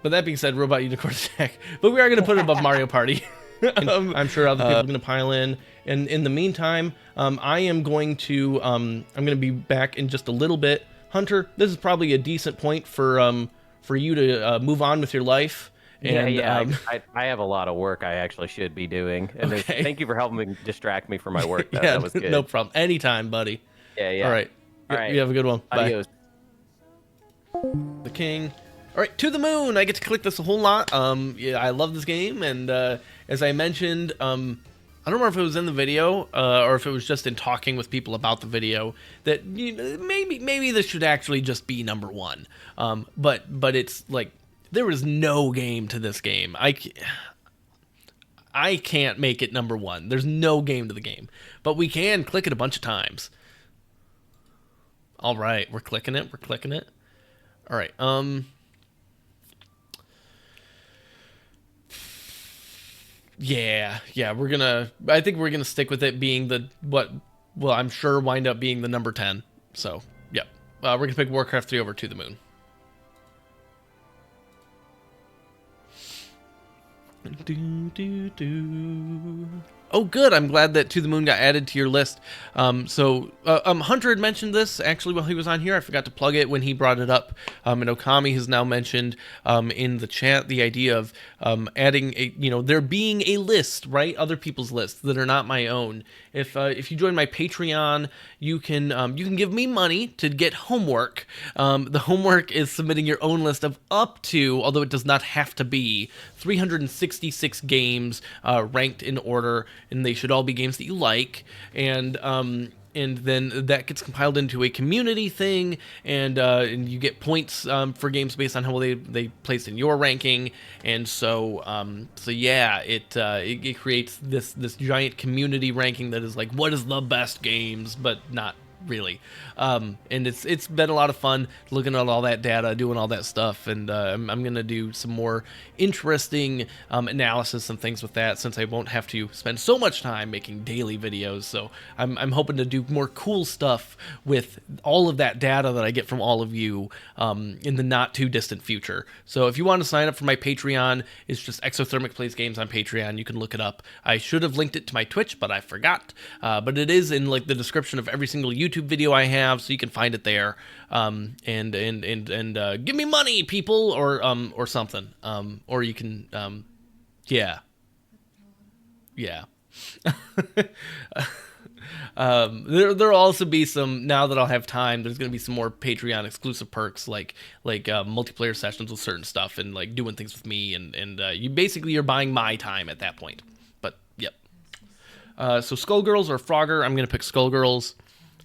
that being said, Robot Unicorn Attack. But we are going to put it above Mario Party. I'm sure other people are going to pile in. And in the meantime, I am going to be back in just a little bit. Hunter, this is probably a decent point for you to move on with your life. And, I have a lot of work I actually should be doing. And okay. Thank you for helping me distract me from my work. Though. Yeah, That was good. No problem. Anytime, buddy. Yeah. All right. You have a good one. Adios. Bye. The King. All right, To the Moon. I get to click this a whole lot. Yeah, I love this game, and as I mentioned, I don't remember if it was in the video or if it was just in talking with people about the video that maybe this should actually just be number one. But it's like there is no game to this game. I can't make it number one. There's no game to the game, but we can click it a bunch of times. All right, we're clicking it. All right. Yeah, I think we're gonna stick with it being the what will I'm sure wind up being the number 10. So yep, we're gonna pick Warcraft 3 over To the Moon. Do, do, do. Oh, good. I'm glad that To the Moon got added to your list. Hunter had mentioned this actually while he was on here. I forgot to plug it when he brought it up. And Okami has now mentioned in the chat the idea of adding there being a list, right? Other people's lists that are not my own. If you join my Patreon, you can give me money to get homework. The homework is submitting your own list of up to, although it does not have to be, 366 games ranked in order, and they should all be games that you like. And then that gets compiled into a community thing, and you get points for games based on how well they placed in your ranking. And so yeah, it creates this giant community ranking that is like, what is the best games, but not really. And it's been a lot of fun looking at all that data, doing all that stuff, and I'm gonna do some more interesting analysis and things with that, since I won't have to spend so much time making daily videos. So I'm hoping to do more cool stuff with all of that data that I get from all of you in the not too distant future. So if you want to sign up for my Patreon, it's just Exothermic Plays Games on Patreon. You can look it up. I should have linked it to my Twitch, but I forgot. But it is in like the description of every single YouTube video I have, so you can find it there. And give me money, people, or something. Or you can yeah. There'll also be some, now that I'll have time, there's going to be some more Patreon exclusive perks, like multiplayer sessions with certain stuff, and like doing things with me, and you're buying my time at that point. But yep. So Skullgirls or Frogger, I'm going to pick Skullgirls.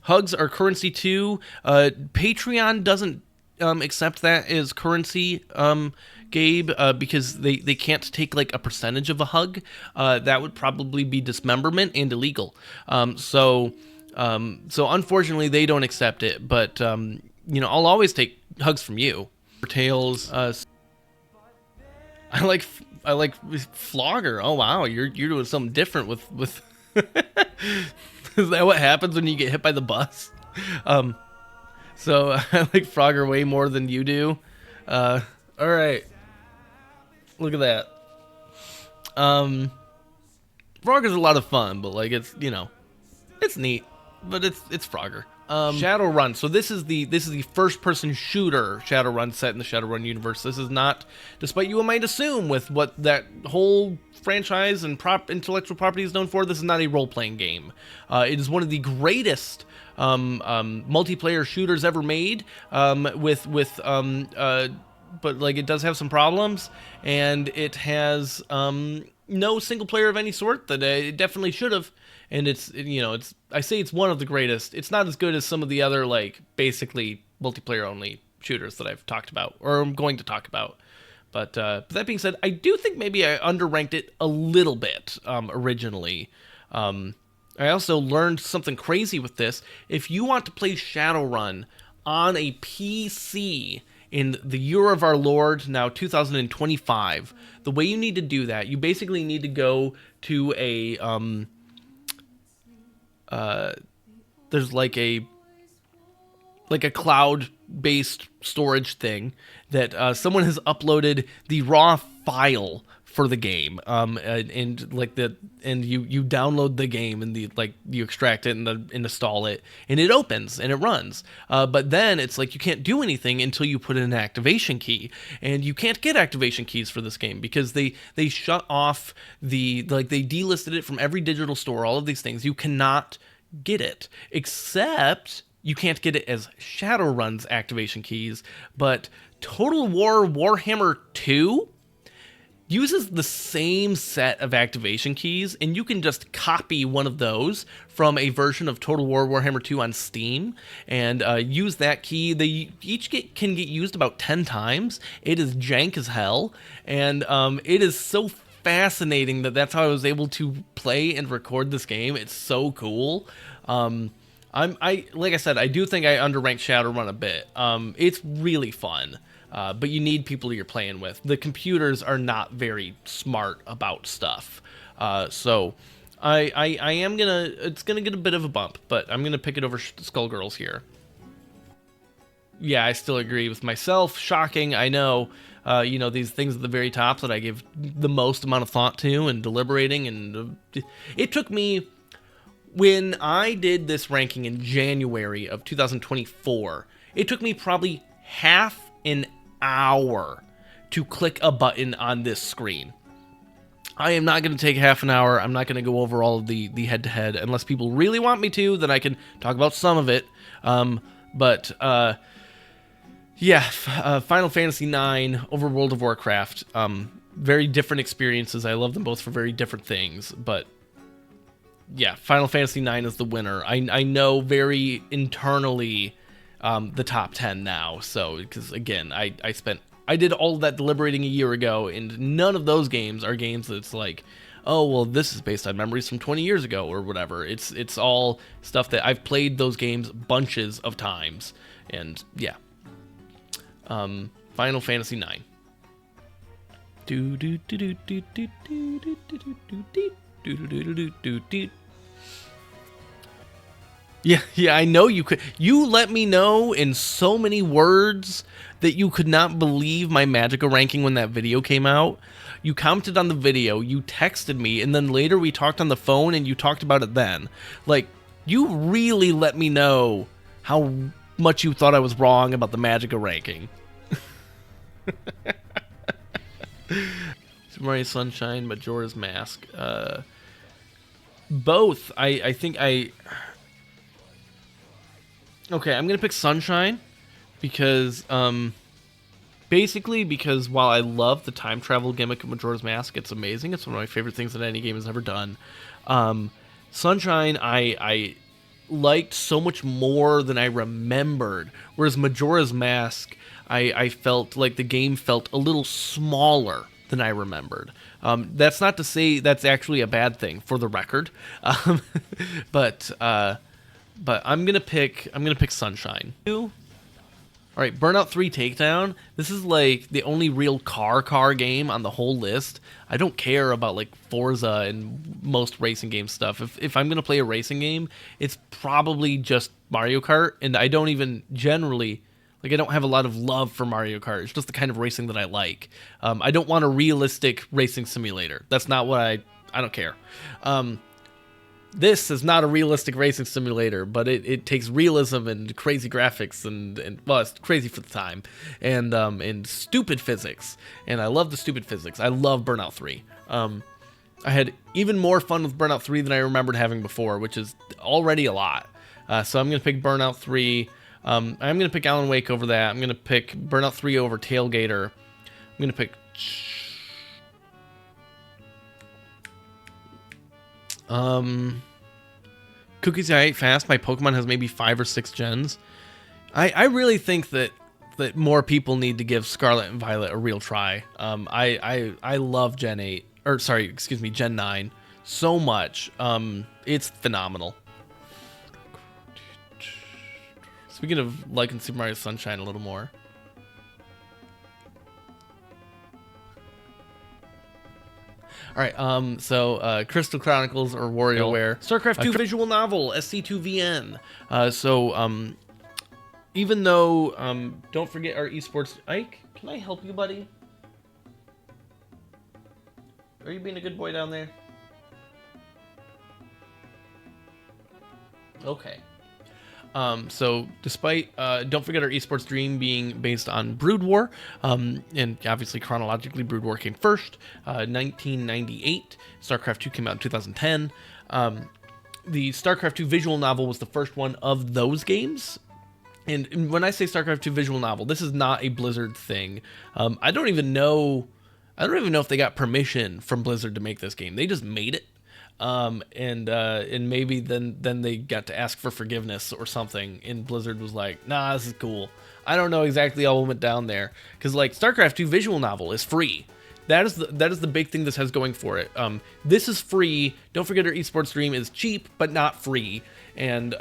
Hugs are currency too. Patreon doesn't accept that as currency, Gabe, because they can't take like a percentage of a hug. That would probably be dismemberment and illegal. So unfortunately they don't accept it. But I'll always take hugs from you. Tails. I like Flogger. Oh wow, you're doing something different with. Is that what happens when you get hit by the bus? So I like Frogger way more than you do. All right, look at that. Frogger's a lot of fun, but like it's neat, but it's Frogger. Shadowrun. So this is the first person shooter Shadowrun set in the Shadowrun universe. This is not, despite you might assume with what that whole franchise and intellectual property is known for, this is not a role-playing game. It is one of the greatest multiplayer shooters ever made, but like it does have some problems, and it has no single player of any sort that it definitely should have. And I say it's one of the greatest. It's not as good as some of the other like basically multiplayer only shooters that I've talked about or I'm going to talk about. But that being said, I do think maybe I underranked it a little bit originally. I also learned something crazy with this. If you want to play Shadowrun on a PC in the year of our Lord, now 2025, the way you need to do that, you basically need to go to a there's like a cloud-based storage thing that someone has uploaded the raw file for the game, and you download the game, and you extract it and install it, and it opens and it runs. But then it's like you can't do anything until you put in an activation key, and you can't get activation keys for this game because they shut off they delisted it from every digital store. All of these things, you cannot get it, except you can't get it as Shadowrun's activation keys. But Total War Warhammer 2 uses the same set of activation keys, and you can just copy one of those from a version of Total War Warhammer 2 on Steam and use that key. They each can get used about 10 times. It is jank as hell, and it is so fascinating that's how I was able to play and record this game. It's so cool. Like I said, I do think I underranked Shadowrun a bit. It's really fun. But you need people you're playing with. The computers are not very smart about stuff. So I am gonna, it's gonna get a bit of a bump, but I'm gonna pick it over Skullgirls here. Yeah, I still agree with myself. Shocking, I know. These things at the very top that I give the most amount of thought to and deliberating, and it took me, when I did this ranking in January of 2024, it took me probably half an hour to click a button on this screen. I am not going to take half an hour. I'm not going to go over all of the head-to-head. Unless people really want me to, then I can talk about some of it. Yeah, Final Fantasy IX over World of Warcraft. Very different experiences. I love them both for very different things, but yeah, Final Fantasy IX is the winner. I know very internally the top 10 now. So, because again, I did all of that deliberating a year ago, and none of those games are games that's like, oh, well, this is based on memories from 20 years ago or whatever. It's all stuff that I've played those games bunches of times, and yeah. Final Fantasy IX. Yeah, I know you could. You let me know in so many words that you could not believe my Magica ranking when that video came out. You commented on the video, you texted me, and then later we talked on the phone and you talked about it then. Like, you really let me know how much you thought I was wrong about the Magica ranking. Super Mario Sunshine, Majora's Mask. Both. I think I... Okay, I'm gonna pick Sunshine because, basically because while I love the time travel gimmick of Majora's Mask, it's amazing. It's one of my favorite things that any game has ever done. Sunshine, I liked so much more than I remembered. Whereas Majora's Mask, I felt like the game felt a little smaller than I remembered. That's not to say that's actually a bad thing, for the record. But I'm gonna pick Sunshine. All right, Burnout 3 Takedown. This is like the only real car game on the whole list. I don't care about like Forza and most racing game stuff. If I'm gonna play a racing game, it's probably just Mario Kart, and I don't even generally like. I don't have a lot of love for Mario Kart. It's just the kind of racing that I like. I don't want a realistic racing simulator. That's not what I don't care. This is not a realistic racing simulator, but it takes realism and crazy graphics and well, it's crazy for the time, and stupid physics. And I love the stupid physics. I love Burnout 3. I had even more fun with Burnout 3 than I remembered having before, which is already a lot. So I'm going to pick Burnout 3. I'm going to pick Alan Wake over that. I'm going to pick Burnout 3 over Tailgater. I'm going to pick... Cookies I Ate Fast. My Pokemon has maybe 5 or 6 gens. I really think that more people need to give Scarlet and Violet a real try. I love Gen 8, or sorry, excuse me, Gen 9 so much. It's phenomenal. Speaking of liking Super Mario Sunshine a little more. All right, so Crystal Chronicles or WarioWare. StarCraft 2 visual novel, SC2VN. Even though, don't forget our esports... Ike, can I help you, buddy? Are you being a good boy down there? Okay. So despite, don't forget our esports dream being based on Brood War, and obviously chronologically Brood War came first, 1998, StarCraft 2 came out in 2010. The StarCraft 2 visual novel was the first one of those games. And when I say StarCraft 2 visual novel, this is not a Blizzard thing. I don't even know if they got permission from Blizzard to make this game. They just made it. And maybe then they got to ask for forgiveness or something, and Blizzard was like, nah, this is cool. I don't know exactly all what went down there, because like StarCraft 2 visual novel is free. That is the big thing this has going for it. This is free. Don't forget our esports stream is cheap but not free. And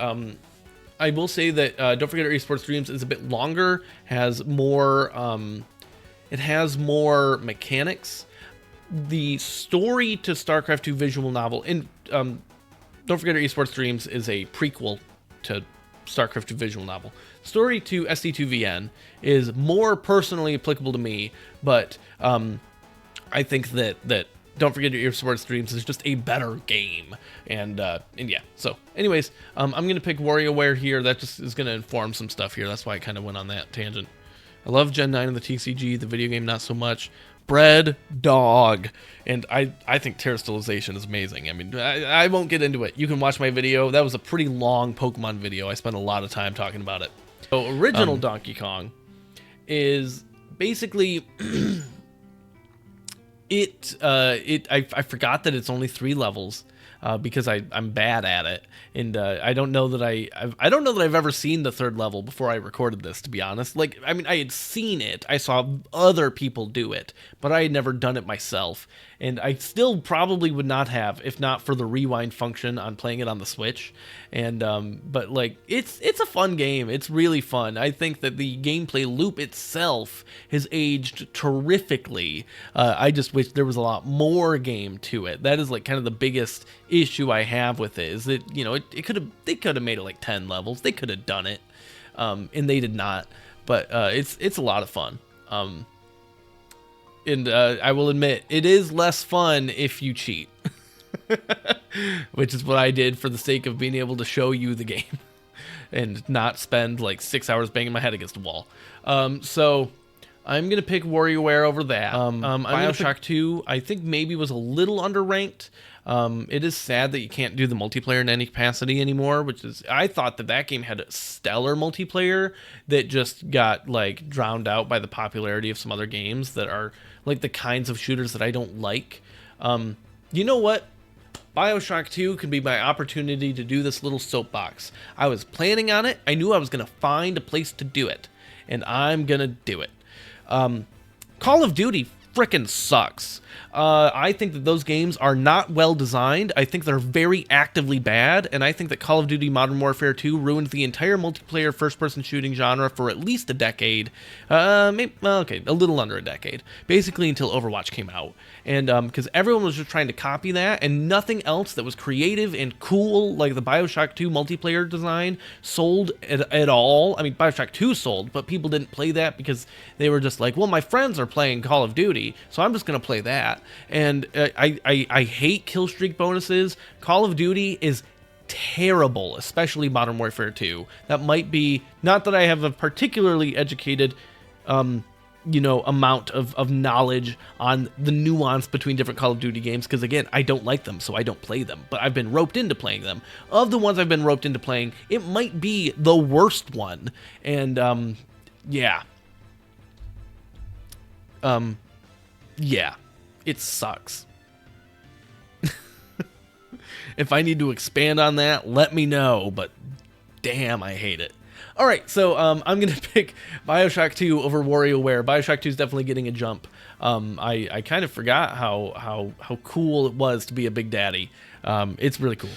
I will say that don't forget our esports streams is a bit longer, has more it has more mechanics. the story to StarCraft 2 visual novel, and don't forget our esports dreams is a prequel to StarCraft 2 visual novel. Story to SD2VN is more personally applicable to me, but I think that Don't Forget Your Esports Dreams is just a better game. And yeah. So, anyways, I'm gonna pick WarioWare here. That just is gonna inform some stuff here. That's why I kind of went on that tangent. I love Gen 9 and the TCG. The video game, not so much. Bread Dog, and I think Terrestrialization is amazing. I mean, I won't get into it. You can watch my video. That was a pretty long Pokemon video. I spent a lot of time talking about it. So original Donkey Kong is basically I forgot that it's only 3 levels because I'm bad at it, and I don't know that I've ever seen the 3rd level before I recorded this, to be honest. Like, I mean, I had seen it, I saw other people do it, but I had never done it myself, and I still probably would not have if not for the rewind function on playing it on the Switch. And but like, it's a fun game. It's really fun. I think that the gameplay loop itself has aged terrifically. I just wish there was a lot more game to it. That is like kind of the biggest issue I have with it, is that, you know, they could have made it like 10 levels. They could have done it, and they did not. But it's a lot of fun. And I will admit, it is less fun if you cheat. Which is what I did for the sake of being able to show you the game and not spend like 6 hours banging my head against the wall. So I'm going to pick WarioWare over that. BioShock 2, I think maybe was a little underranked. It is sad that you can't do the multiplayer in any capacity anymore, which is, I thought that game had a stellar multiplayer that just got like drowned out by the popularity of some other games that are like the kinds of shooters that I don't like. You know what? BioShock 2 could be my opportunity to do this little soapbox. I was planning on it. I knew I was going to find a place to do it, and I'm going to do it. Call of Duty frickin' sucks. I think that those games are not well designed. I think they're very actively bad, and I think that Call of Duty Modern Warfare 2 ruined the entire multiplayer first-person shooting genre for at least a decade. Maybe, okay, a little under a decade. Basically until Overwatch came out. And because everyone was just trying to copy that, and nothing else that was creative and cool, like the BioShock 2 multiplayer design, sold at all. I mean, BioShock 2 sold, but people didn't play that because they were just like, well, my friends are playing Call of Duty, so I'm just going to play that. And I hate kill streak bonuses. Call of Duty is terrible, especially Modern Warfare 2. That might be, not that I have a particularly educated amount of knowledge on the nuance between different Call of Duty games, because again, I don't like them, so I don't play them, but I've been roped into playing them. Of the ones I've been roped into playing, it might be the worst one. And yeah, it sucks. If I need to expand on that, let me know, but damn, I hate it. All right, so I'm going to pick BioShock 2 over WarioWare. BioShock 2 is definitely getting a jump. I kind of forgot how cool it was to be a Big Daddy. It's really cool.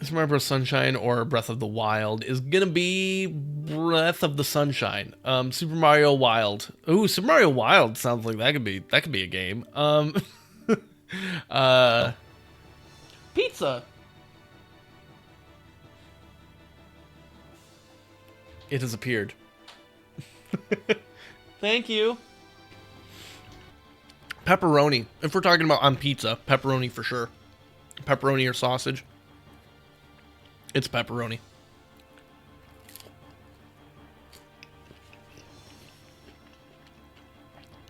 Super Mario Bros. Sunshine or Breath of the Wild is going to be Breath of the Sunshine. Super Mario Wild. Ooh, Super Mario Wild sounds like that could be a game. Pizza. It has appeared. Thank you. Pepperoni. If we're talking about on pizza, pepperoni for sure. Pepperoni or sausage. It's pepperoni.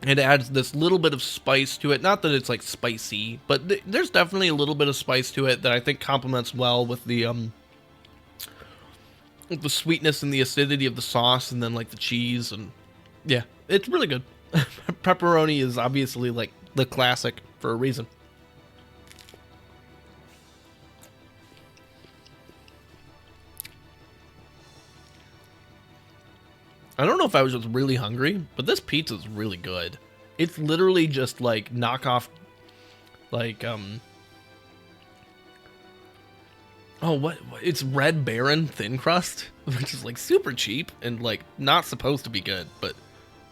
It adds this little bit of spice to it. Not that it's like spicy, but there's definitely a little bit of spice to it that I think complements well with the sweetness and the acidity of the sauce, and then like the cheese, and yeah, it's really good. Pepperoni is obviously like the classic for a reason. I don't know if I was just really hungry, but this pizza's really good. It's literally just like knockoff, like it's Red Baron thin crust, which is like super cheap and like not supposed to be good, but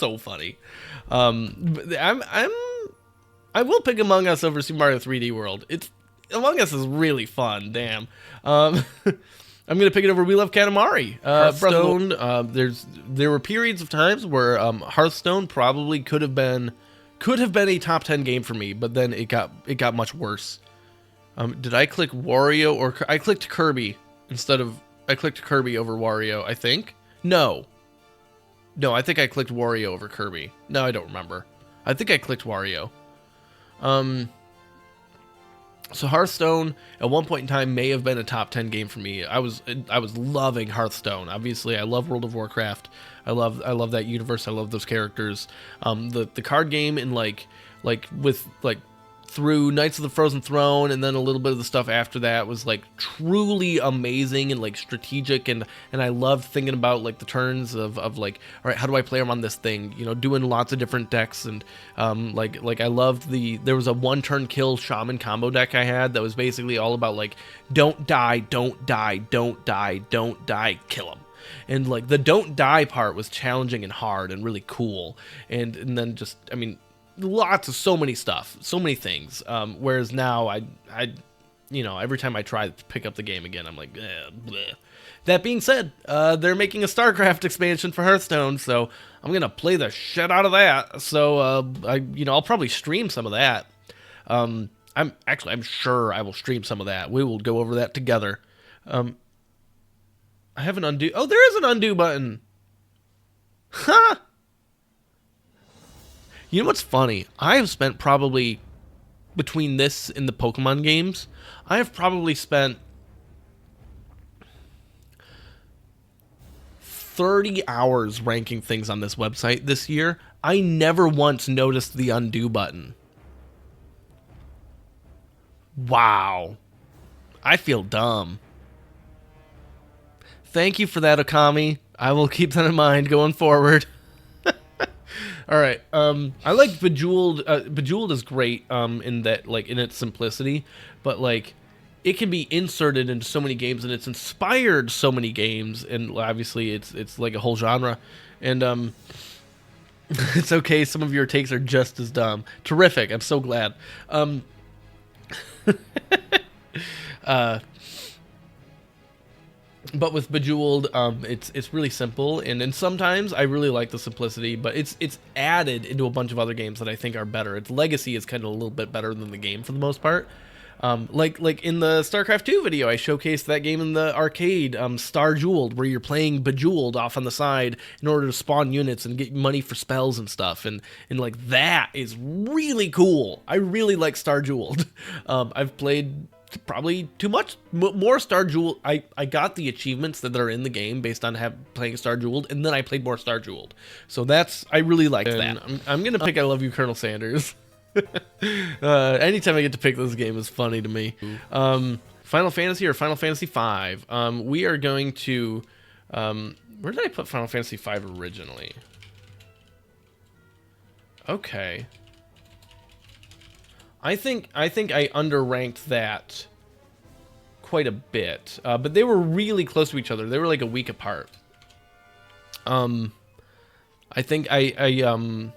so funny. I will pick Among Us over Super Mario 3D World. Among Us is really fun. Damn. I'm gonna pick it over We Love Katamari. Hearthstone. There were periods of times where Hearthstone probably could have been a top 10 game for me, but then it got much worse. Did I click Wario or I clicked Kirby I clicked Kirby over Wario? I think no, I think I clicked Wario over Kirby. No, I don't remember. I think I clicked Wario. So Hearthstone at one point in time may have been a top 10 game for me. I was loving Hearthstone. Obviously, I love World of Warcraft. I love that universe. I love those characters. The card game and through Knights of the Frozen Throne and then a little bit of the stuff after that was like truly amazing and like strategic, and I loved thinking about like the turns of like, all right, how do I play them on this thing, you know, doing lots of different decks, and like I loved there was a one turn kill shaman combo deck I had that was basically all about like don't die, don't die, don't die, don't die, kill them. And like the don't die part was challenging and hard and really cool, and then just, I mean, so many things. Whereas now I you know, every time I try to pick up the game again, I'm like, bleh. That being said, they're making a StarCraft expansion for Hearthstone, so I'm gonna play the shit out of that. So I'll probably stream some of that. I'm sure I will stream some of that. We will go over that together. I have an undo. Oh, there is an undo button. Huh. You know what's funny? I have spent probably, between this and the Pokemon games, I have probably spent 30 hours ranking things on this website this year. I never once noticed the undo button. Wow. I feel dumb. Thank you for that, Okami. I will keep that in mind going forward. All right. I like Bejeweled. Bejeweled is great in that, like, in its simplicity, but like it can be inserted into so many games, and it's inspired so many games, and obviously it's like a whole genre. And it's okay. Some of your takes are just as dumb. Terrific. I'm so glad. But with Bejeweled, it's really simple, and then sometimes I really like the simplicity, but it's added into a bunch of other games that I think are better. Its legacy is kind of a little bit better than the game for the most part. Like in the StarCraft 2 video, I showcased that game in the arcade, Star Jeweled, where you're playing Bejeweled off on the side in order to spawn units and get money for spells and stuff, and like that is really cool. I really like Star Jeweled. I've played probably too much more Star Jeweled. I got the achievements that are in the game based on playing Star Jeweled, and then I played more Star Jeweled. So I really liked that. I'm gonna pick I Love You, Colonel Sanders. Anytime I get to pick this game is funny to me. Final Fantasy or Final Fantasy V. We are going to where did I put Final Fantasy V originally? Okay. I think I underranked that quite a bit, but they were really close to each other. They were like a week apart. I think I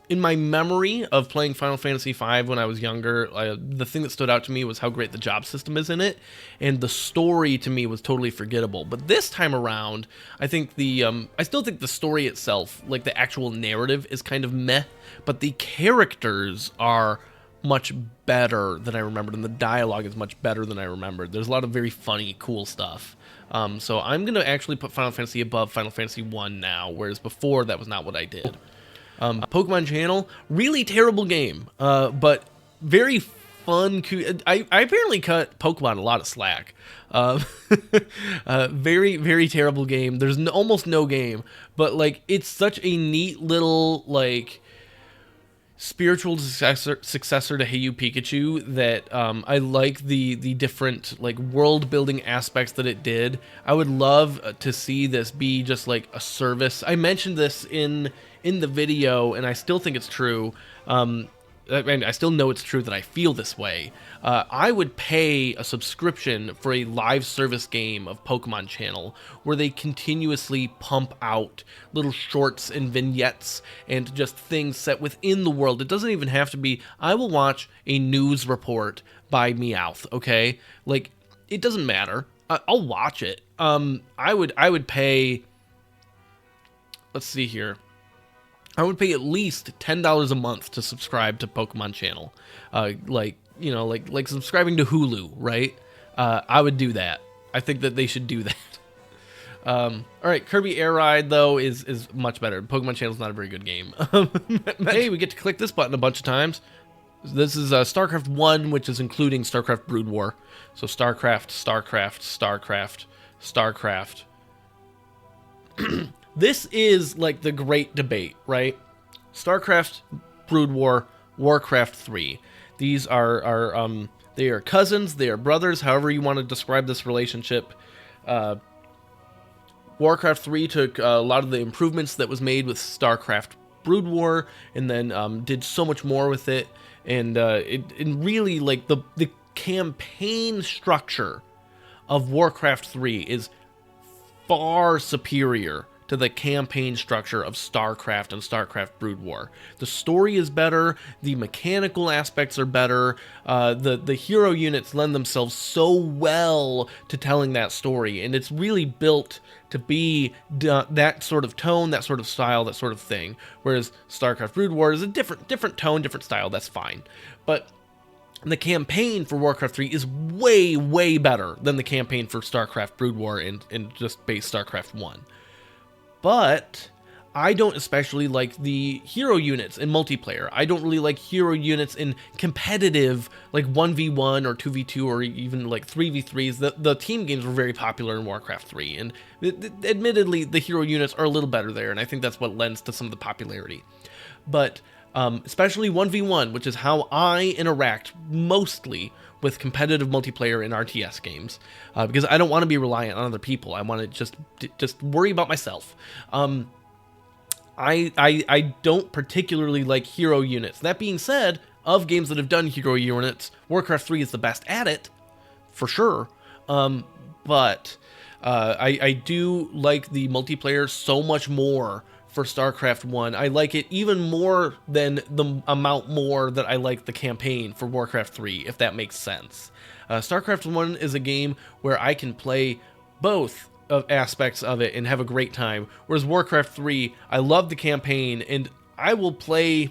in my memory of playing Final Fantasy V when I was younger, the thing that stood out to me was how great the job system is in it, and the story to me was totally forgettable. But this time around, I think I still think the story itself, like the actual narrative, is kind of meh, but the characters are much better than I remembered, and the dialogue is much better than I remembered. There's a lot of very funny, cool stuff. So I'm going to actually put Final Fantasy above Final Fantasy 1 now, whereas before that was not what I did. Pokemon Channel, really terrible game, but very fun. I apparently cut Pokemon a lot of slack. Very, very terrible game. There's almost no game, but like it's such a neat little like spiritual successor to Hey You Pikachu that I like the different like world building aspects that it did. I would love to see this be just like a service. I mentioned this in the video, and I still think it's true. I mean, I still know it's true that I feel this way. I would pay a subscription for a live service game of Pokemon Channel where they continuously pump out little shorts and vignettes and just things set within the world. It doesn't even have to be, I will watch a news report by Meowth, okay? Like, it doesn't matter. I'll watch it. I would pay, let's see here. I would pay at least $10 a month to subscribe to Pokemon Channel. Like subscribing to Hulu, right? I would do that. I think that they should do that. All right, Kirby Air Ride, though, is much better. Pokemon Channel's not a very good game. Hey, we get to click this button a bunch of times. This is StarCraft 1, which is including StarCraft Brood War. So StarCraft. This is like the great debate, right? StarCraft, Brood War, Warcraft 3. These are they are cousins, they are brothers, however you want to describe this relationship. Warcraft 3 took a lot of the improvements that was made with StarCraft Brood War, and then did so much more with it. And it really, like, the campaign structure of Warcraft 3 is far superior to the campaign structure of StarCraft and StarCraft Brood War. The story is better, the mechanical aspects are better, the hero units lend themselves so well to telling that story, and it's really built to be that sort of tone, that sort of style, that sort of thing. Whereas StarCraft Brood War is a different tone, different style, that's fine. But the campaign for Warcraft 3 is way, way better than the campaign for StarCraft Brood War and just base StarCraft 1. But I don't especially like the hero units in multiplayer. I don't really like hero units in competitive, like 1v1 or 2v2 or even like 3v3s. The team games were very popular in Warcraft 3, and admittedly, the hero units are a little better there, and I think that's what lends to some of the popularity. But especially 1v1, which is how I interact mostly with competitive multiplayer in RTS games, because I don't want to be reliant on other people. I want to just worry about myself. I don't particularly like hero units. That being said, of games that have done hero units, Warcraft 3 is the best at it, for sure. But I do like the multiplayer so much more for StarCraft 1. I like it even more than the amount more that I like the campaign for Warcraft 3, if that makes sense. StarCraft 1 is a game where I can play both of aspects of it and have a great time, whereas Warcraft 3, I love the campaign, and I will play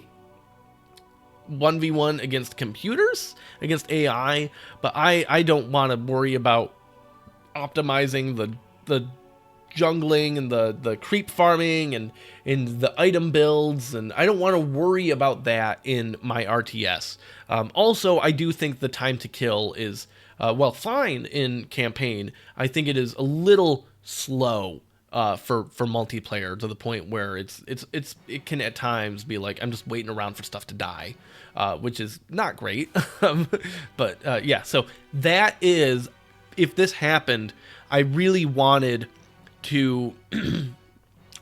1v1 against computers, against AI, but I don't want to worry about optimizing the jungling and the creep farming and the item builds, and I don't want to worry about that in my RTS. Also, I do think the time to kill is fine in campaign. I think it is a little slow for multiplayer, to the point where it can at times be like I'm just waiting around for stuff to die, which is not great. But yeah, so that is, if this happened, I really wanted to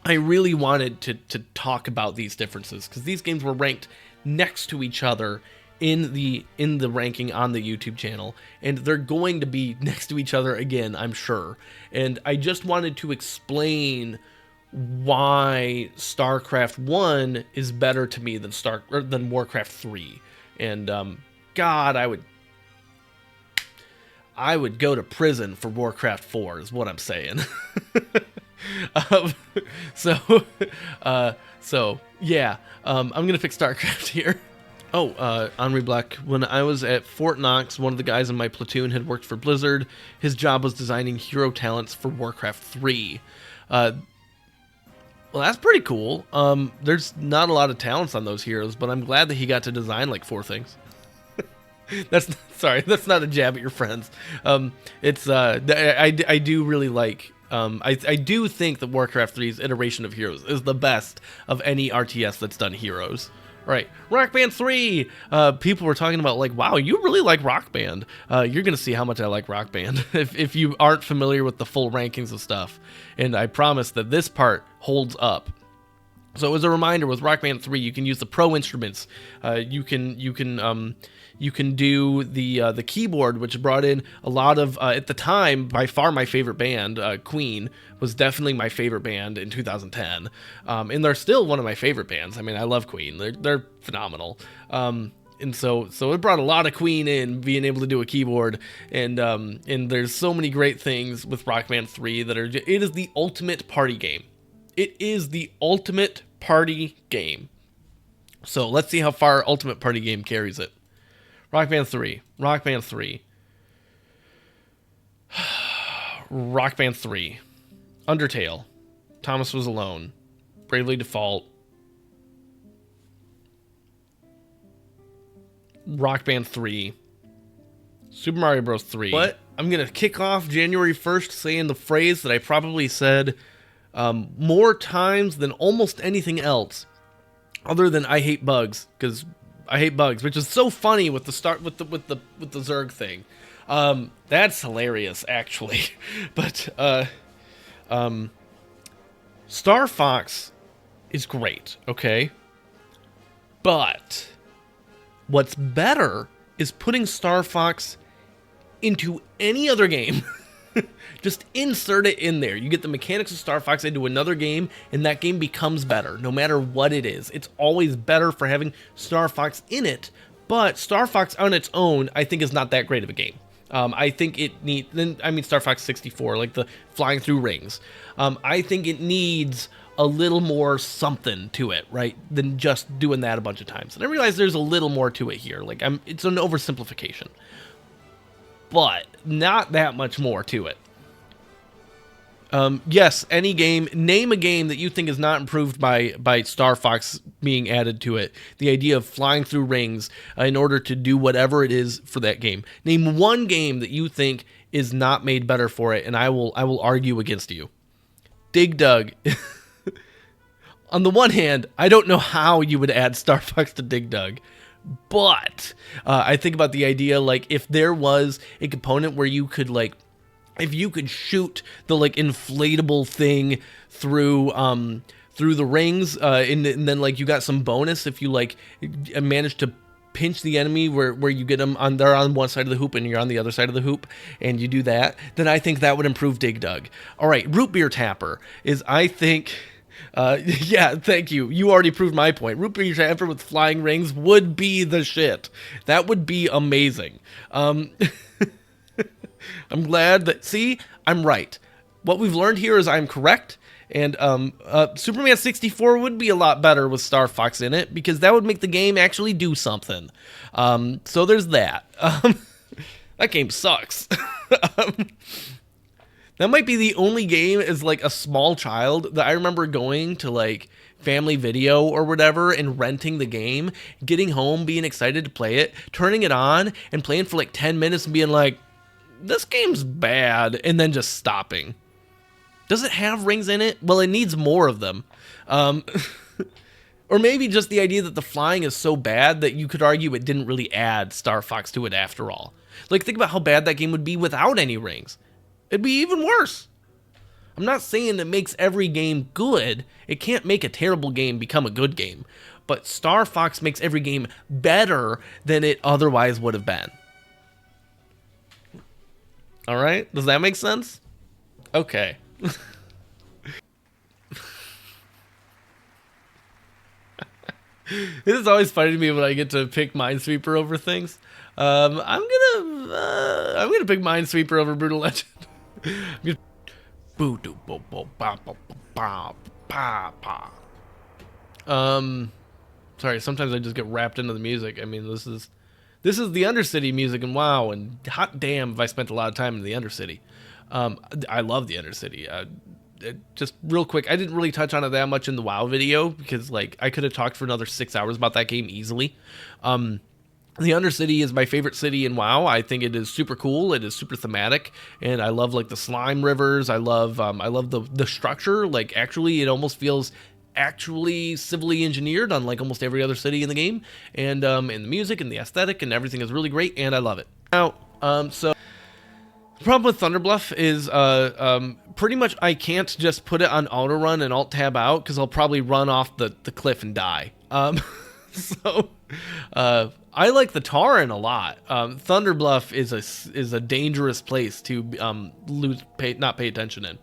to talk about these differences, because these games were ranked next to each other in the ranking on the YouTube channel, and they're going to be next to each other again, I'm sure. And I just wanted to explain why StarCraft 1 is better to me than Warcraft 3. And God, I would go to prison for Warcraft 4 is what I'm saying. So yeah, I'm gonna pick StarCraft here. Oh, Henri Black, when I was at Fort Knox, one of the guys in my platoon had worked for Blizzard. His job was designing hero talents for Warcraft 3. Well, that's pretty cool. There's not a lot of talents on those heroes, but I'm glad that he got to design like 4 things. That's not a jab at your friends. I do really like. I do think that Warcraft 3's iteration of heroes is the best of any RTS that's done heroes. Right, Rock Band 3. People were talking about, like, wow, you really like Rock Band. You're gonna see how much I like Rock Band if you aren't familiar with the full rankings of stuff. And I promise that this part holds up. So as a reminder, with Rock Band 3, you can use the Pro instruments. You can do the keyboard, which brought in a lot of at the time by far my favorite band. Queen was definitely my favorite band in 2010, and they're still one of my favorite bands. I mean, I love Queen; they're phenomenal. And so it brought a lot of Queen in, being able to do a keyboard, and there's so many great things with Rock Band 3 that are. It is the ultimate party game. It is the ultimate party game. So let's see how far Ultimate Party Game carries it. Rock Band 3. Rock Band 3. Rock Band 3. Undertale. Thomas Was Alone. Bravely Default. Rock Band 3. Super Mario Bros. 3. But I'm going to kick off January 1st saying the phrase that I probably said more times than almost anything else, other than I hate bugs, because I hate bugs, which is so funny with the Zerg thing. That's hilarious, actually. But Star Fox is great, okay? But what's better is putting Star Fox into any other game. Just insert it in there. You get the mechanics of Star Fox into another game, and that game becomes better, no matter what it is. It's always better for having Star Fox in it, but Star Fox on its own, I think, is not that great of a game. I think it needs, Star Fox 64, like the flying through rings. I think it needs a little more something to it, right, than just doing that a bunch of times. And I realize there's a little more to it here. Like, it's an oversimplification, but not that much more to it. Yes, any game. Name a game that you think is not improved by Star Fox being added to it. The idea of flying through rings in order to do whatever it is for that game. Name one game that you think is not made better for it, and I will argue against you. Dig Dug. On the one hand, I don't know how you would add Star Fox to Dig Dug. But I think about the idea, like, if there was a component where you could, like, if you could shoot the, like, inflatable thing through the rings, and then, like, you got some bonus if you, like, manage to pinch the enemy where you get them they're on one side of the hoop and you're on the other side of the hoop, and you do that, then I think that would improve Dig Dug. All right, Root Beer Tapper is, I think... yeah, thank you. You already proved my point. Root Beer Tapper with flying rings would be the shit. That would be amazing. I'm glad that... See, I'm right. What we've learned here is I'm correct, and Superman 64 would be a lot better with Star Fox in it, because that would make the game actually do something. So there's that. That game sucks. That might be the only game as, like, a small child that I remember going to, like, Family Video or whatever and renting the game, getting home, being excited to play it, turning it on and playing for like 10 minutes and being like, this game's bad, and then just stopping. Does it have rings in it? Well, it needs more of them. Or maybe just the idea that the flying is so bad that you could argue it didn't really add Star Fox to it after all. Like, think about how bad that game would be without any rings. It'd be even worse. I'm not saying it makes every game good. It can't make a terrible game become a good game. But Star Fox makes every game better than it otherwise would have been. All right? Does that make sense? Okay. It is always funny to me when I get to pick Minesweeper over things. I'm gonna pick Minesweeper over Brutal Legend. Sorry, sometimes I just get wrapped into the music. I mean, this is the Undercity music in WoW, and hot damn if I spent a lot of time in the Undercity. I love the Undercity. Just real quick, I didn't really touch on it that much in the WoW video because, like, I could have talked for another 6 hours about that game easily. The Undercity is my favorite city in WoW. I think it is super cool. It is super thematic, and I love, like, the slime rivers. I love the structure. Like, actually, it almost feels actually civilly engineered, unlike almost every other city in the game. And the music and the aesthetic and everything is really great, and I love it. Now, The problem with Thunderbluff is pretty much I can't just put it on auto run and alt tab out because I'll probably run off the cliff and die. So I like the Tauren a lot. Thunderbluff is a dangerous place to not pay attention in.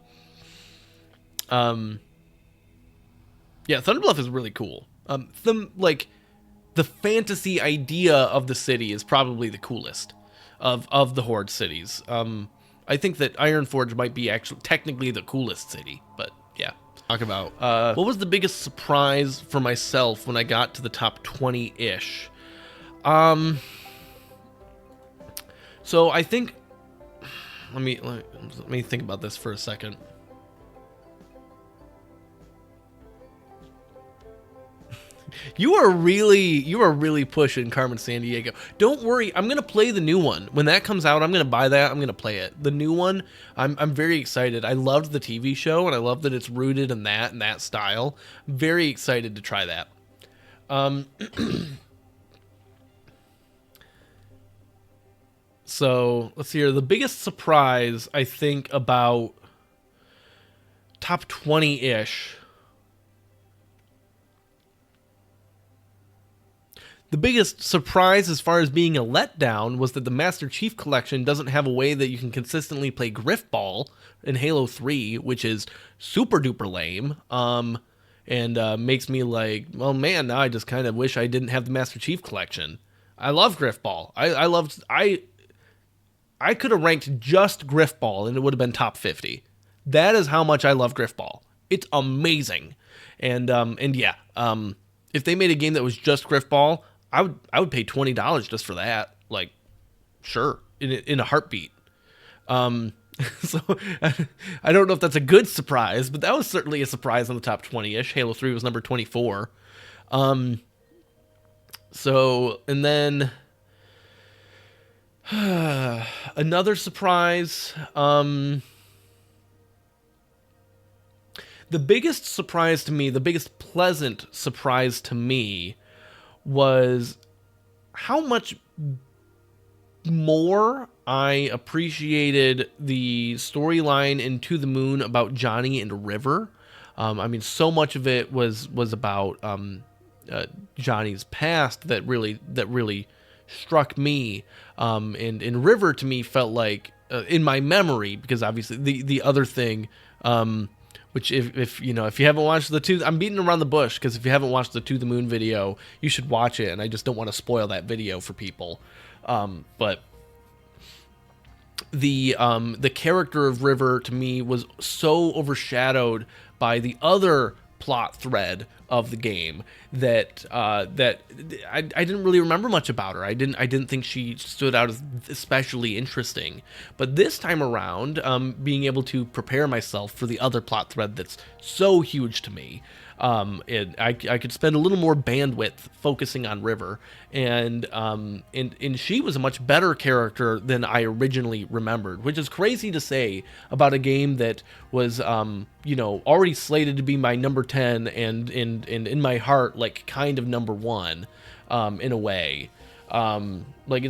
Yeah, Thunderbluff is really cool. The fantasy idea of the city is probably the coolest of the Horde cities. I think that Ironforge might be actually technically the coolest city, but yeah. Talk about what was the biggest surprise for myself when I got to the top 20-ish. So I think let me think about this for a second. You are really pushing Carmen Sandiego. Don't worry, I'm gonna play the new one when that comes out. I'm gonna buy that. I'm gonna play it. The new one, I'm very excited. I loved the TV show, and I love that it's rooted in that style. Very excited to try that. So let's see here. The biggest surprise I think about top 20-ish. The biggest surprise as far as being a letdown was that the Master Chief Collection doesn't have a way that you can consistently play Griffball in Halo 3, which is super duper lame. And makes me like, well, man, now I just kind of wish I didn't have the Master Chief Collection. I love Griffball. I could have ranked just Griffball and it would have been top 50. That is how much I love Griffball. It's amazing. And yeah, if they made a game that was just Griffball, I would pay $20 just for that. Like, sure, in a heartbeat. So I don't know if that's a good surprise, but that was certainly a surprise on the top 20-ish. Halo 3 was number 24. So, and then another surprise. The biggest surprise to me, the biggest pleasant surprise to me was how much more I appreciated the storyline in To the Moon about Johnny and River. I mean, so much of it was about Johnny's past that really struck me. And River to me felt like in my memory, because obviously the other thing, which if you haven't watched I'm beating around the bush, because if you haven't watched the To the Moon video, you should watch it, and I just don't want to spoil that video for people. But the character of River to me was so overshadowed by the other plot thread of the game that I didn't really remember much about her. I didn't think she stood out as especially interesting. But this time around, being able to prepare myself for the other plot thread that's so huge to me, I could spend a little more bandwidth focusing on River, and she was a much better character than I originally remembered, which is crazy to say about a game that was already slated to be my number 10 and in my heart like kind of number 1 in a way. Like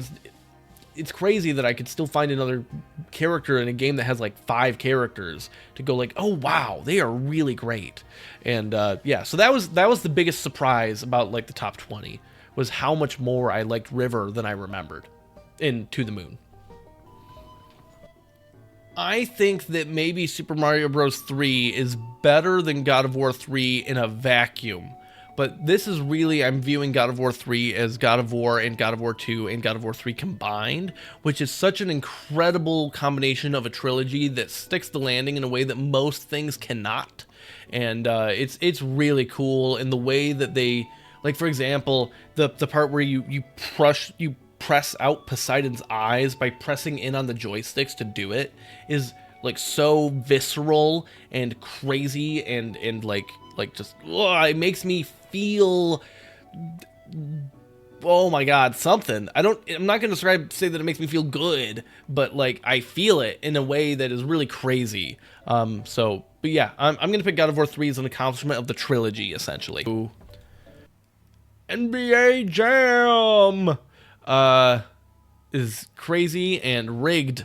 it's crazy that I could still find another character in a game that has like 5 characters to go like, oh wow, they are really great. And yeah, so that was the biggest surprise about like the top 20, was how much more I liked River than I remembered in To the Moon. I think that maybe Super Mario Bros. 3 is better than God of War 3 in a vacuum. But this is really, I'm viewing God of War 3 as God of War and God of War 2 and God of War 3 combined, which is such an incredible combination of a trilogy that sticks the landing in a way that most things cannot. And it's really cool in the way that they, like, for example, the part where you press out Poseidon's eyes by pressing in on the joysticks to do it is like so visceral and crazy and like just it makes me feel, oh my god, something. I'm not gonna say that it makes me feel good, but like I feel it in a way that is really crazy. But yeah, I'm gonna pick God of War 3 as an accomplishment of the trilogy, essentially. Ooh. NBA Jam is crazy and rigged.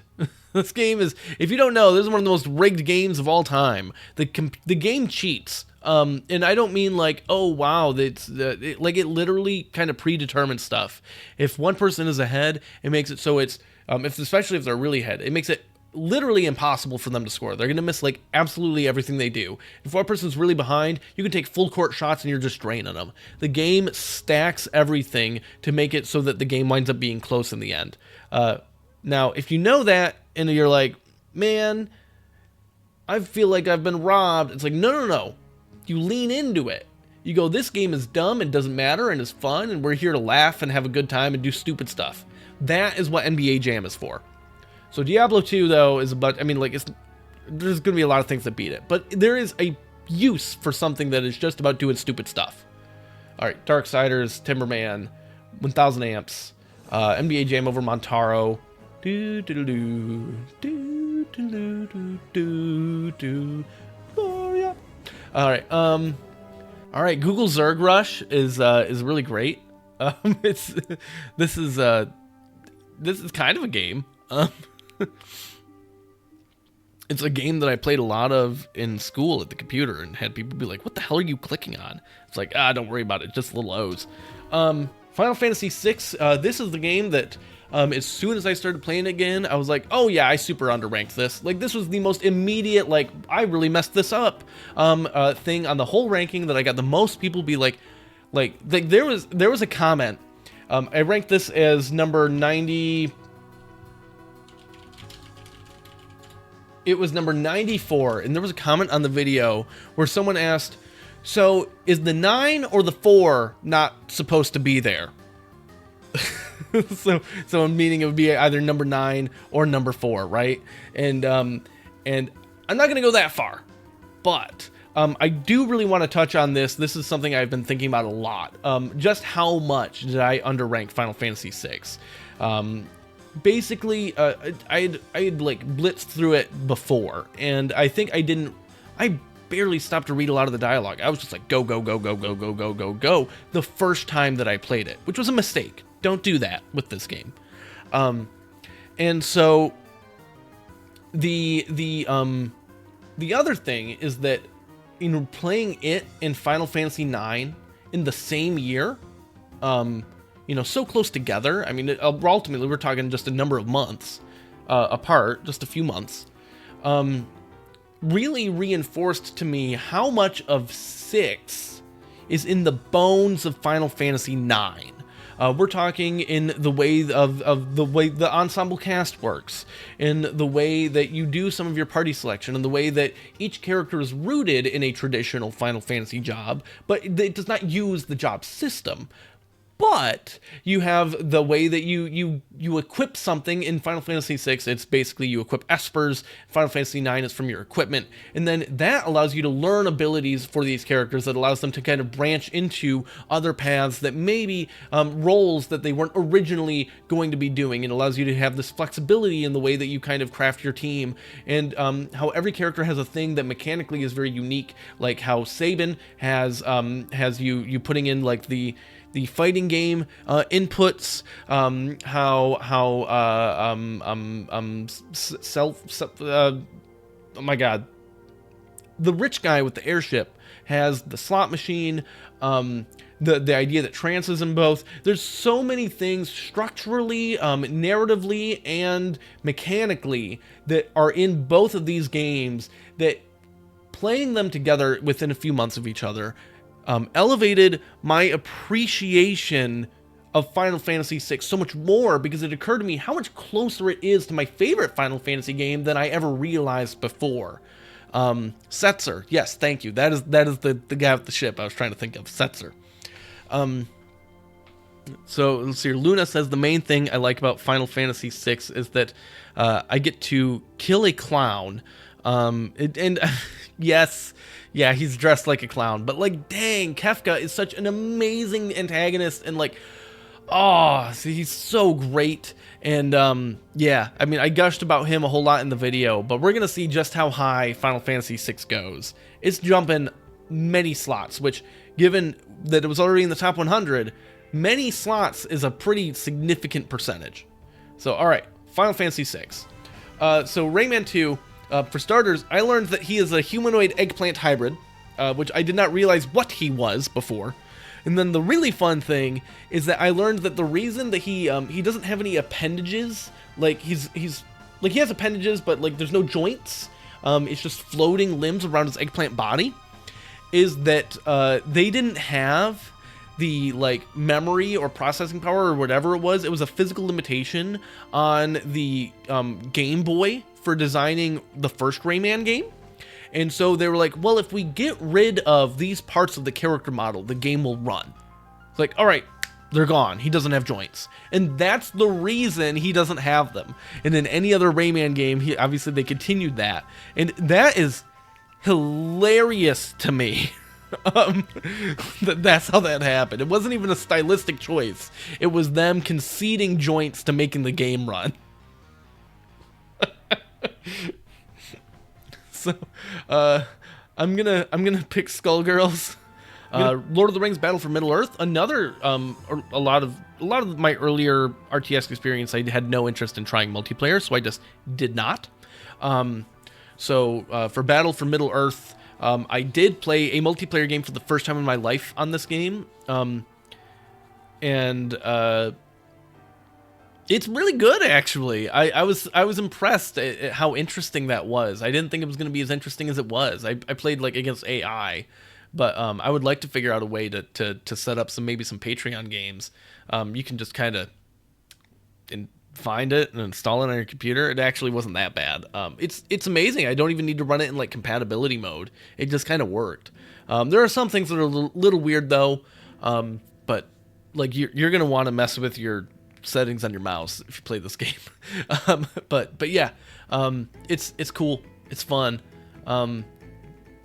This game is, if you don't know, this is one of the most rigged games of all time. The game cheats. And I don't mean like, oh wow, like it literally kind of predetermines stuff. If one person is ahead, it makes it so it's, especially if they're really ahead, it makes it literally impossible for them to score. They're gonna miss like absolutely everything they do. If one person's really behind, you can take full court shots and you're just draining them. The game stacks everything to make it so that the game winds up being close in the end. Now, if you know that and you're like, man, I feel like I've been robbed. It's like, no. You lean into it. You go, this game is dumb and doesn't matter and is fun and we're here to laugh and have a good time and do stupid stuff. That is what NBA Jam is for. So Diablo 2, though, is about, I mean, like, there's going to be a lot of things that beat it. But there is a use for something that is just about doing stupid stuff. All right, Darksiders, Timberman, 1000 amps, NBA Jam over Montaro. Do do do do do do do do. Oh yeah. All right. Google Zerg Rush is really great. This is kind of a game. It's a game that I played a lot of in school at the computer and had people be like, what the hell are you clicking on? It's like, don't worry about it, just little O's. Final Fantasy VI, this is the game that as soon as I started playing again, I was like, oh yeah, I super underranked this. Like, this was the most immediate, like, I really messed this up thing on the whole ranking that I got the most people be like there was a comment. I ranked this as number 90. It was number 94, and there was a comment on the video where someone asked, so is the 9 or the 4 not supposed to be there? so meaning it would be either number 9 or number 4, right? And I'm not gonna go that far, but I do really want to touch on this. This is something I've been thinking about a lot. Just how much did I underrank Final Fantasy VI? Basically, I had like blitzed through it before, and I think I barely stopped to read a lot of the dialogue. I was just like, go the first time that I played it, which was a mistake. Don't do that with this game. And so the other thing is that playing it in Final Fantasy IX in the same year, so close together. I mean, ultimately, we're talking just a number of months apart, just a few months, really reinforced to me how much of 6 is in the bones of Final Fantasy IX. We're talking in the way of the way the ensemble cast works, in the way that you do some of your party selection, and the way that each character is rooted in a traditional Final Fantasy job, but it does not use the job system. But you have the way that you equip something in Final Fantasy VI. It's basically you equip espers. Final Fantasy IX is from your equipment. And then that allows you to learn abilities for these characters that allows them to kind of branch into other paths that maybe roles that they weren't originally going to be doing. It allows you to have this flexibility in the way that you kind of craft your team, and how every character has a thing that mechanically is very unique, like how Sabin has you putting in like the fighting game inputs, oh my god, the rich guy with the airship has the slot machine, the idea that trance is in both. There's so many things structurally, narratively, and mechanically that are in both of these games that playing them together within a few months of each other elevated my appreciation of Final Fantasy VI so much more, because it occurred to me how much closer it is to my favorite Final Fantasy game than I ever realized before. Setzer, yes, thank you. That is the guy with the ship I was trying to think of. Setzer. So let's see here. Luna says the main thing I like about Final Fantasy VI is that I get to kill a clown. Yes, yeah, he's dressed like a clown, but like, dang, Kefka is such an amazing antagonist, and like, he's so great. And yeah, I mean, I gushed about him a whole lot in the video, but we're gonna see just how high Final Fantasy VI goes. It's jumping many slots, which, given that it was already in the top 100, many slots is a pretty significant percentage. So, all right, Final Fantasy VI. So Rayman 2, for starters, I learned that he is a humanoid eggplant hybrid, which I did not realize what he was before. And then the really fun thing is that I learned that the reason that he doesn't have any appendages, like he has appendages, but like there's no joints. It's just floating limbs around his eggplant body. Is that they didn't have the like memory or processing power or whatever it was. It was a physical limitation on the Game Boy for designing the first Rayman game. And so they were like, well, if we get rid of these parts of the character model, the game will run. It's like, all right, they're gone. He doesn't have joints. And that's the reason he doesn't have them. And in any other Rayman game, obviously they continued that. And that is hilarious to me. That's how that happened. It wasn't even a stylistic choice. It was them conceding joints to making the game run. So, I'm gonna pick Skullgirls. Lord of the Rings: Battle for Middle Earth. Another a lot of my earlier RTS experience, I had no interest in trying multiplayer, so I just did not. So for Battle for Middle Earth, I did play a multiplayer game for the first time in my life on this game, and it's really good, actually. I was impressed at how interesting that was. I didn't think it was going to be as interesting as it was. I played like against AI, but I would like to figure out a way to set up maybe some Patreon games. You can just kind of find it and install it on your computer. It actually wasn't that bad. It's amazing. I don't even need to run it in like compatibility mode. It just kind of worked. There are some things that are a little weird though, but like you're gonna want to mess with your settings on your mouse if you play this game. But yeah, it's cool. It's fun.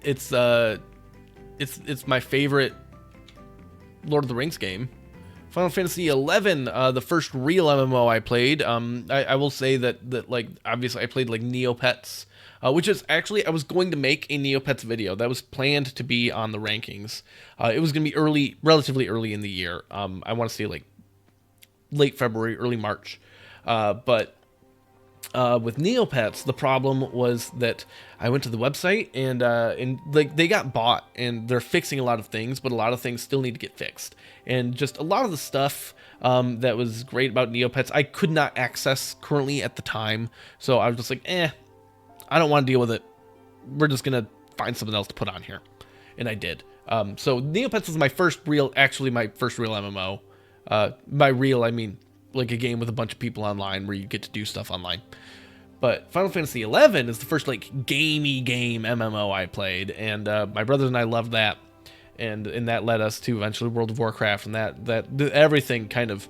It's my favorite Lord of the Rings game. Final Fantasy XI, the first real MMO I played. I will say that like obviously I played like Neopets, which is actually I was going to make a Neopets video that was planned to be on the rankings. It was going to be relatively early in the year. I want to say like late February, early March. But with Neopets, the problem was that I went to the website and like they got bought and they're fixing a lot of things, but a lot of things still need to get fixed. And just a lot of the stuff that was great about Neopets, I could not access currently at the time. So I was just like, I don't want to deal with it. We're just going to find something else to put on here. And I did. So Neopets was my first real MMO. By real, I mean like a game with a bunch of people online where you get to do stuff online. But Final Fantasy XI is the first like gamey game MMO I played, and my brothers and I loved that, and that led us to eventually World of Warcraft, and that everything kind of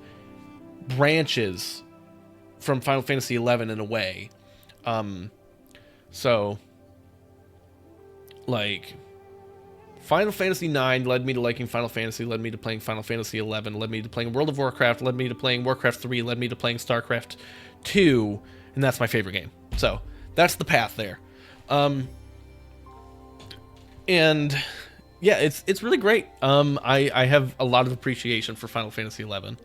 branches from Final Fantasy XI in a way. So like Final Fantasy IX led me to liking Final Fantasy, led me to playing Final Fantasy XI, led me to playing World of Warcraft, led me to playing Warcraft 3, led me to playing StarCraft 2, and that's my favorite game. So that's the path there. And yeah, it's really great. I have a lot of appreciation for Final Fantasy XI.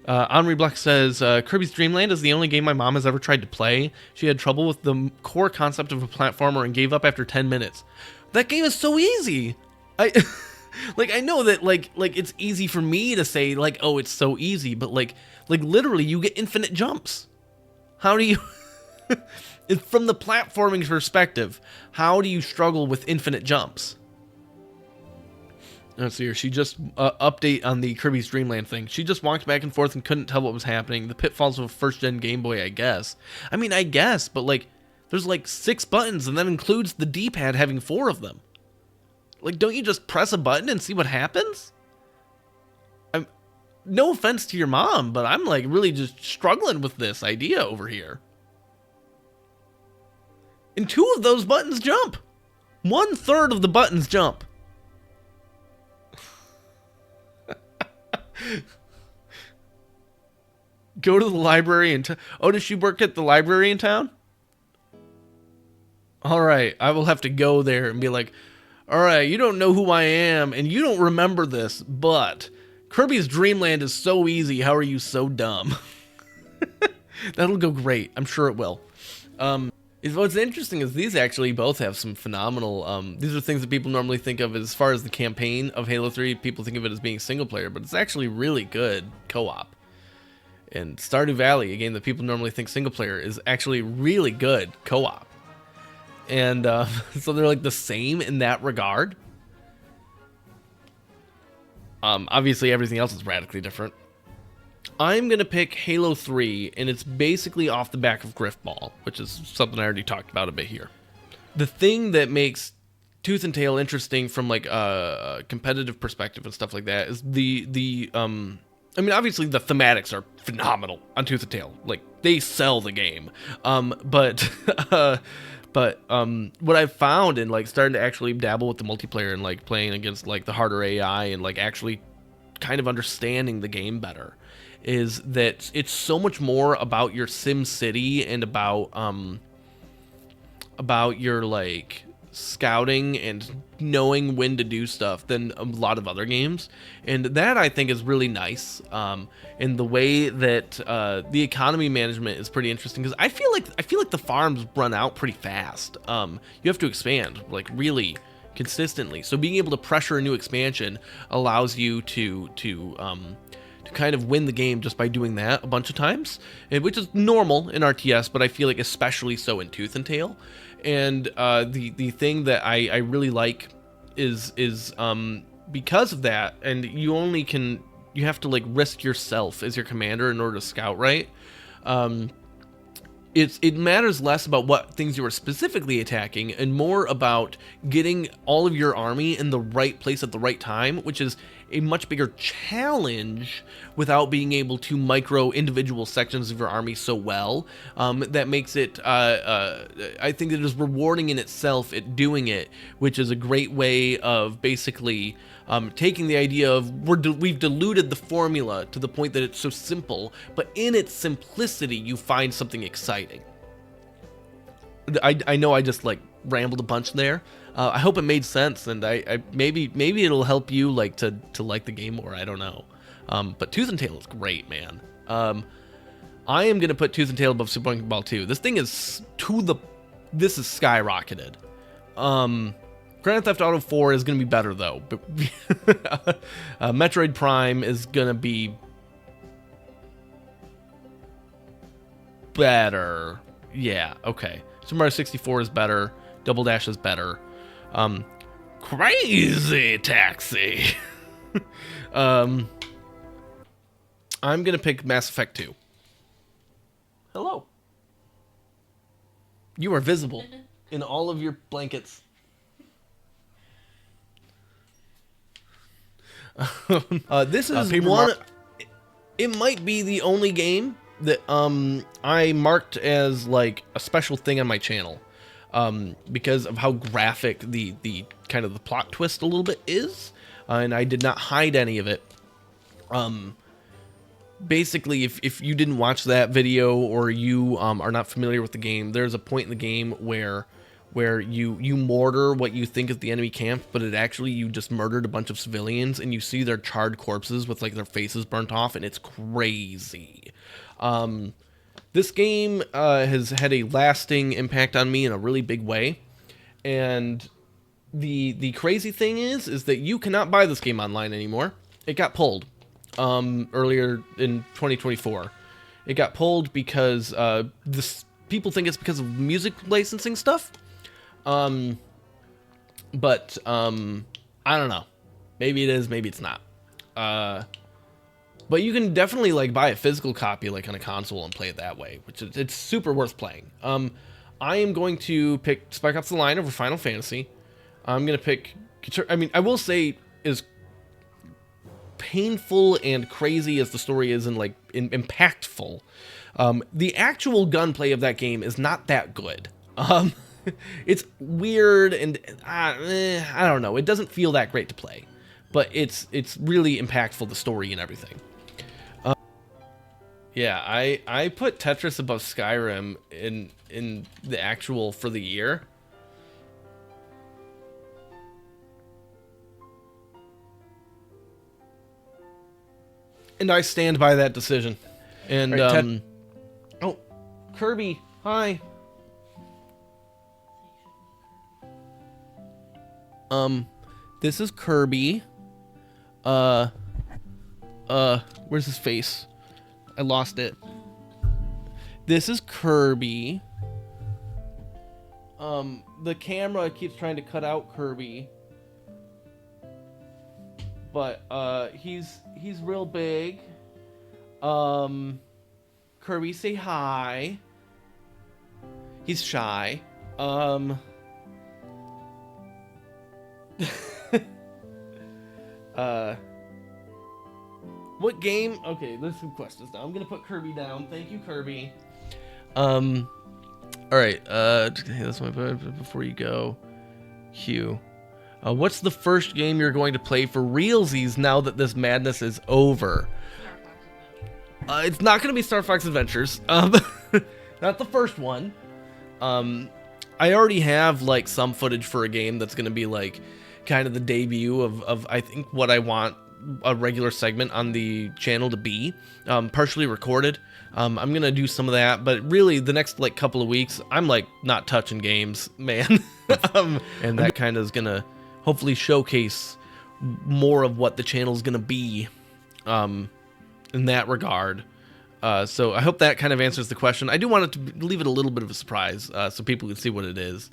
Henri Black says, Kirby's Dream Land is the only game my mom has ever tried to play. She had trouble with the core concept of a platformer and gave up after 10 minutes. That game is so easy. I know that like it's easy for me to say like, oh, it's so easy, but like literally you get infinite jumps. How do you from the platforming perspective, how do you struggle with infinite jumps? Let's see here. She just update on the Kirby's Dream Land thing. She just walked back and forth and couldn't tell what was happening. The pitfalls of a first-gen Game Boy, I guess. I mean, I guess, but like there's like 6 buttons, and that includes the D-pad having 4 of them. Like, don't you just press a button and see what happens? No offense to your mom, but I'm like really just struggling with this idea over here. And 2 of those buttons jump. 1/3 of the buttons jump. Go to the library and oh, does she work at the library in town? All right, I will have to go there and be like, all right, you don't know who I am, and you don't remember this, but Kirby's Dream Land is so easy. How are you so dumb? That'll go great. I'm sure it will. What's interesting is these actually both have some phenomenal. These are things that people normally think of as far as the campaign of Halo 3. People think of it as being single player, but it's actually really good co-op. And Stardew Valley, a game that people normally think single player, is actually really good co-op. And so they're like the same in that regard. Obviously, everything else is radically different. I'm going to pick Halo 3, and it's basically off the back of Griffball, which is something I already talked about a bit here. The thing that makes Tooth and Tail interesting from like a competitive perspective and stuff like that is I mean, obviously the thematics are phenomenal on Tooth and Tail. Like, they sell the game. But what I've found in like starting to actually dabble with the multiplayer and like playing against like the harder AI and like actually kind of understanding the game better is that it's so much more about your Sim City and about your like scouting and knowing when to do stuff than a lot of other games, and that I think is really nice. In the way that the economy management is pretty interesting, because I feel like the farms run out pretty fast. You have to expand like really consistently, so being able to pressure a new expansion allows you to kind of win the game just by doing that a bunch of times, which is normal in RTS, but I feel like especially so in Tooth and Tail. And the thing that I really like is because of that, and you have to like risk yourself as your commander in order to scout right. It matters less about what things you are specifically attacking and more about getting all of your army in the right place at the right time, which is a much bigger challenge without being able to micro individual sections of your army so well. That makes it, I think it is rewarding in itself at doing it, which is a great way of basically taking the idea of we've diluted the formula to the point that it's so simple, but in its simplicity, you find something exciting. I know I just like rambled a bunch there. I hope it made sense, and I maybe it'll help you like to like the game more. I don't know. But Tooth and Tail is great, man. I am gonna put Tooth and Tail above Super Monkey Ball 2. This thing is this is skyrocketed. Grand Theft Auto 4 is going to be better, though. But Metroid Prime is going to be better. Yeah, okay. Super Mario 64 is better. Double Dash is better. Crazy Taxi. I'm going to pick Mass Effect 2. Hello. You are visible in all of your blankets. This is one. It might be the only game that I marked as like a special thing on my channel, because of how graphic the kind of the plot twist a little bit is, and I did not hide any of it. Basically, if you didn't watch that video or you are not familiar with the game, there's a point in the game where you mortar what you think is the enemy camp, but it actually, you just murdered a bunch of civilians, and you see their charred corpses with like their faces burnt off, and it's crazy. This game has had a lasting impact on me in a really big way, and the crazy thing is that you cannot buy this game online anymore. It got pulled earlier in 2024. It got pulled because people think it's because of music licensing stuff. But I don't know. Maybe it is, maybe it's not. But you can definitely like buy a physical copy like on a console and play it that way, which is, it's super worth playing. I am going to pick Spec Ops: The Line over Final Fantasy. I'm gonna pick. I mean, I will say, as painful and crazy as the story is, and like impactful, the actual gunplay of that game is not that good. It's weird and I don't know. It doesn't feel that great to play, but it's really impactful, the story and everything. Yeah, I put Tetris above Skyrim in the actual for the year. And I stand by that decision. And right, oh, Kirby. Hi. This is Kirby. Where's his face? I lost it. This is Kirby. The camera keeps trying to cut out Kirby. But, he's real big. Kirby, say hi. He's shy. What game? Okay, there's some questions now. I'm gonna put Kirby down. Thank you, Kirby. All right. Hey, that's my before you go, Hugh. What's the first game you're going to play for realsies now that this madness is over? It's not gonna be Star Fox Adventures. Not the first one. I already have like some footage for a game that's gonna be like kind of the debut of I think what I want a regular segment on the channel to be, partially recorded. I'm gonna do some of that, but really the next like couple of weeks I'm like not touching games, man. And that kind of is gonna hopefully showcase more of what the channel's gonna be in that regard. So I hope that kind of answers the question. I do want it to leave it a little bit of a surprise, so people can see what it is.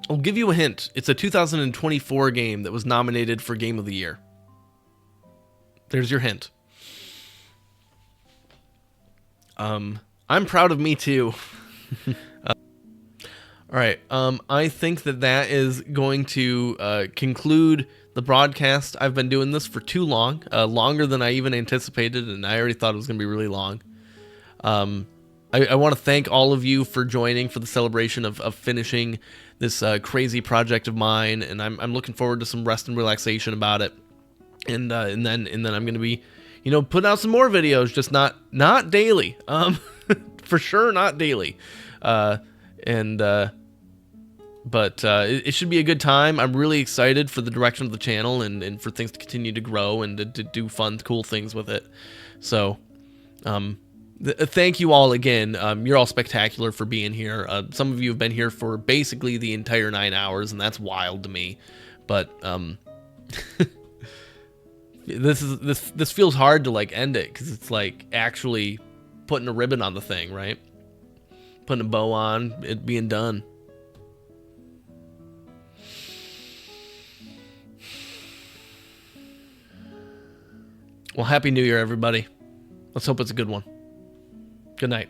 I'll give you a hint. It's a 2024 game that was nominated for Game of the Year. There's your hint. I'm proud of me too. All right. I think that is going to conclude the broadcast. I've been doing this for too long, longer than I even anticipated, and I already thought it was going to be really long. I want to thank all of you for joining for the celebration of finishing this crazy project of mine, and I'm looking forward to some rest and relaxation about it. And then I'm going to be, putting out some more videos, just not daily. For sure, not daily. But it should be a good time. I'm really excited for the direction of the channel and for things to continue to grow and to do fun, cool things with it. So, thank you all again. You're all spectacular for being here. Some of you have been here for basically the entire 9 hours, and that's wild to me. But this feels hard to like end it because it's like actually putting a ribbon on the thing, right? Putting a bow on it being done. Well, Happy New Year, everybody. Let's hope it's a good one. Good night.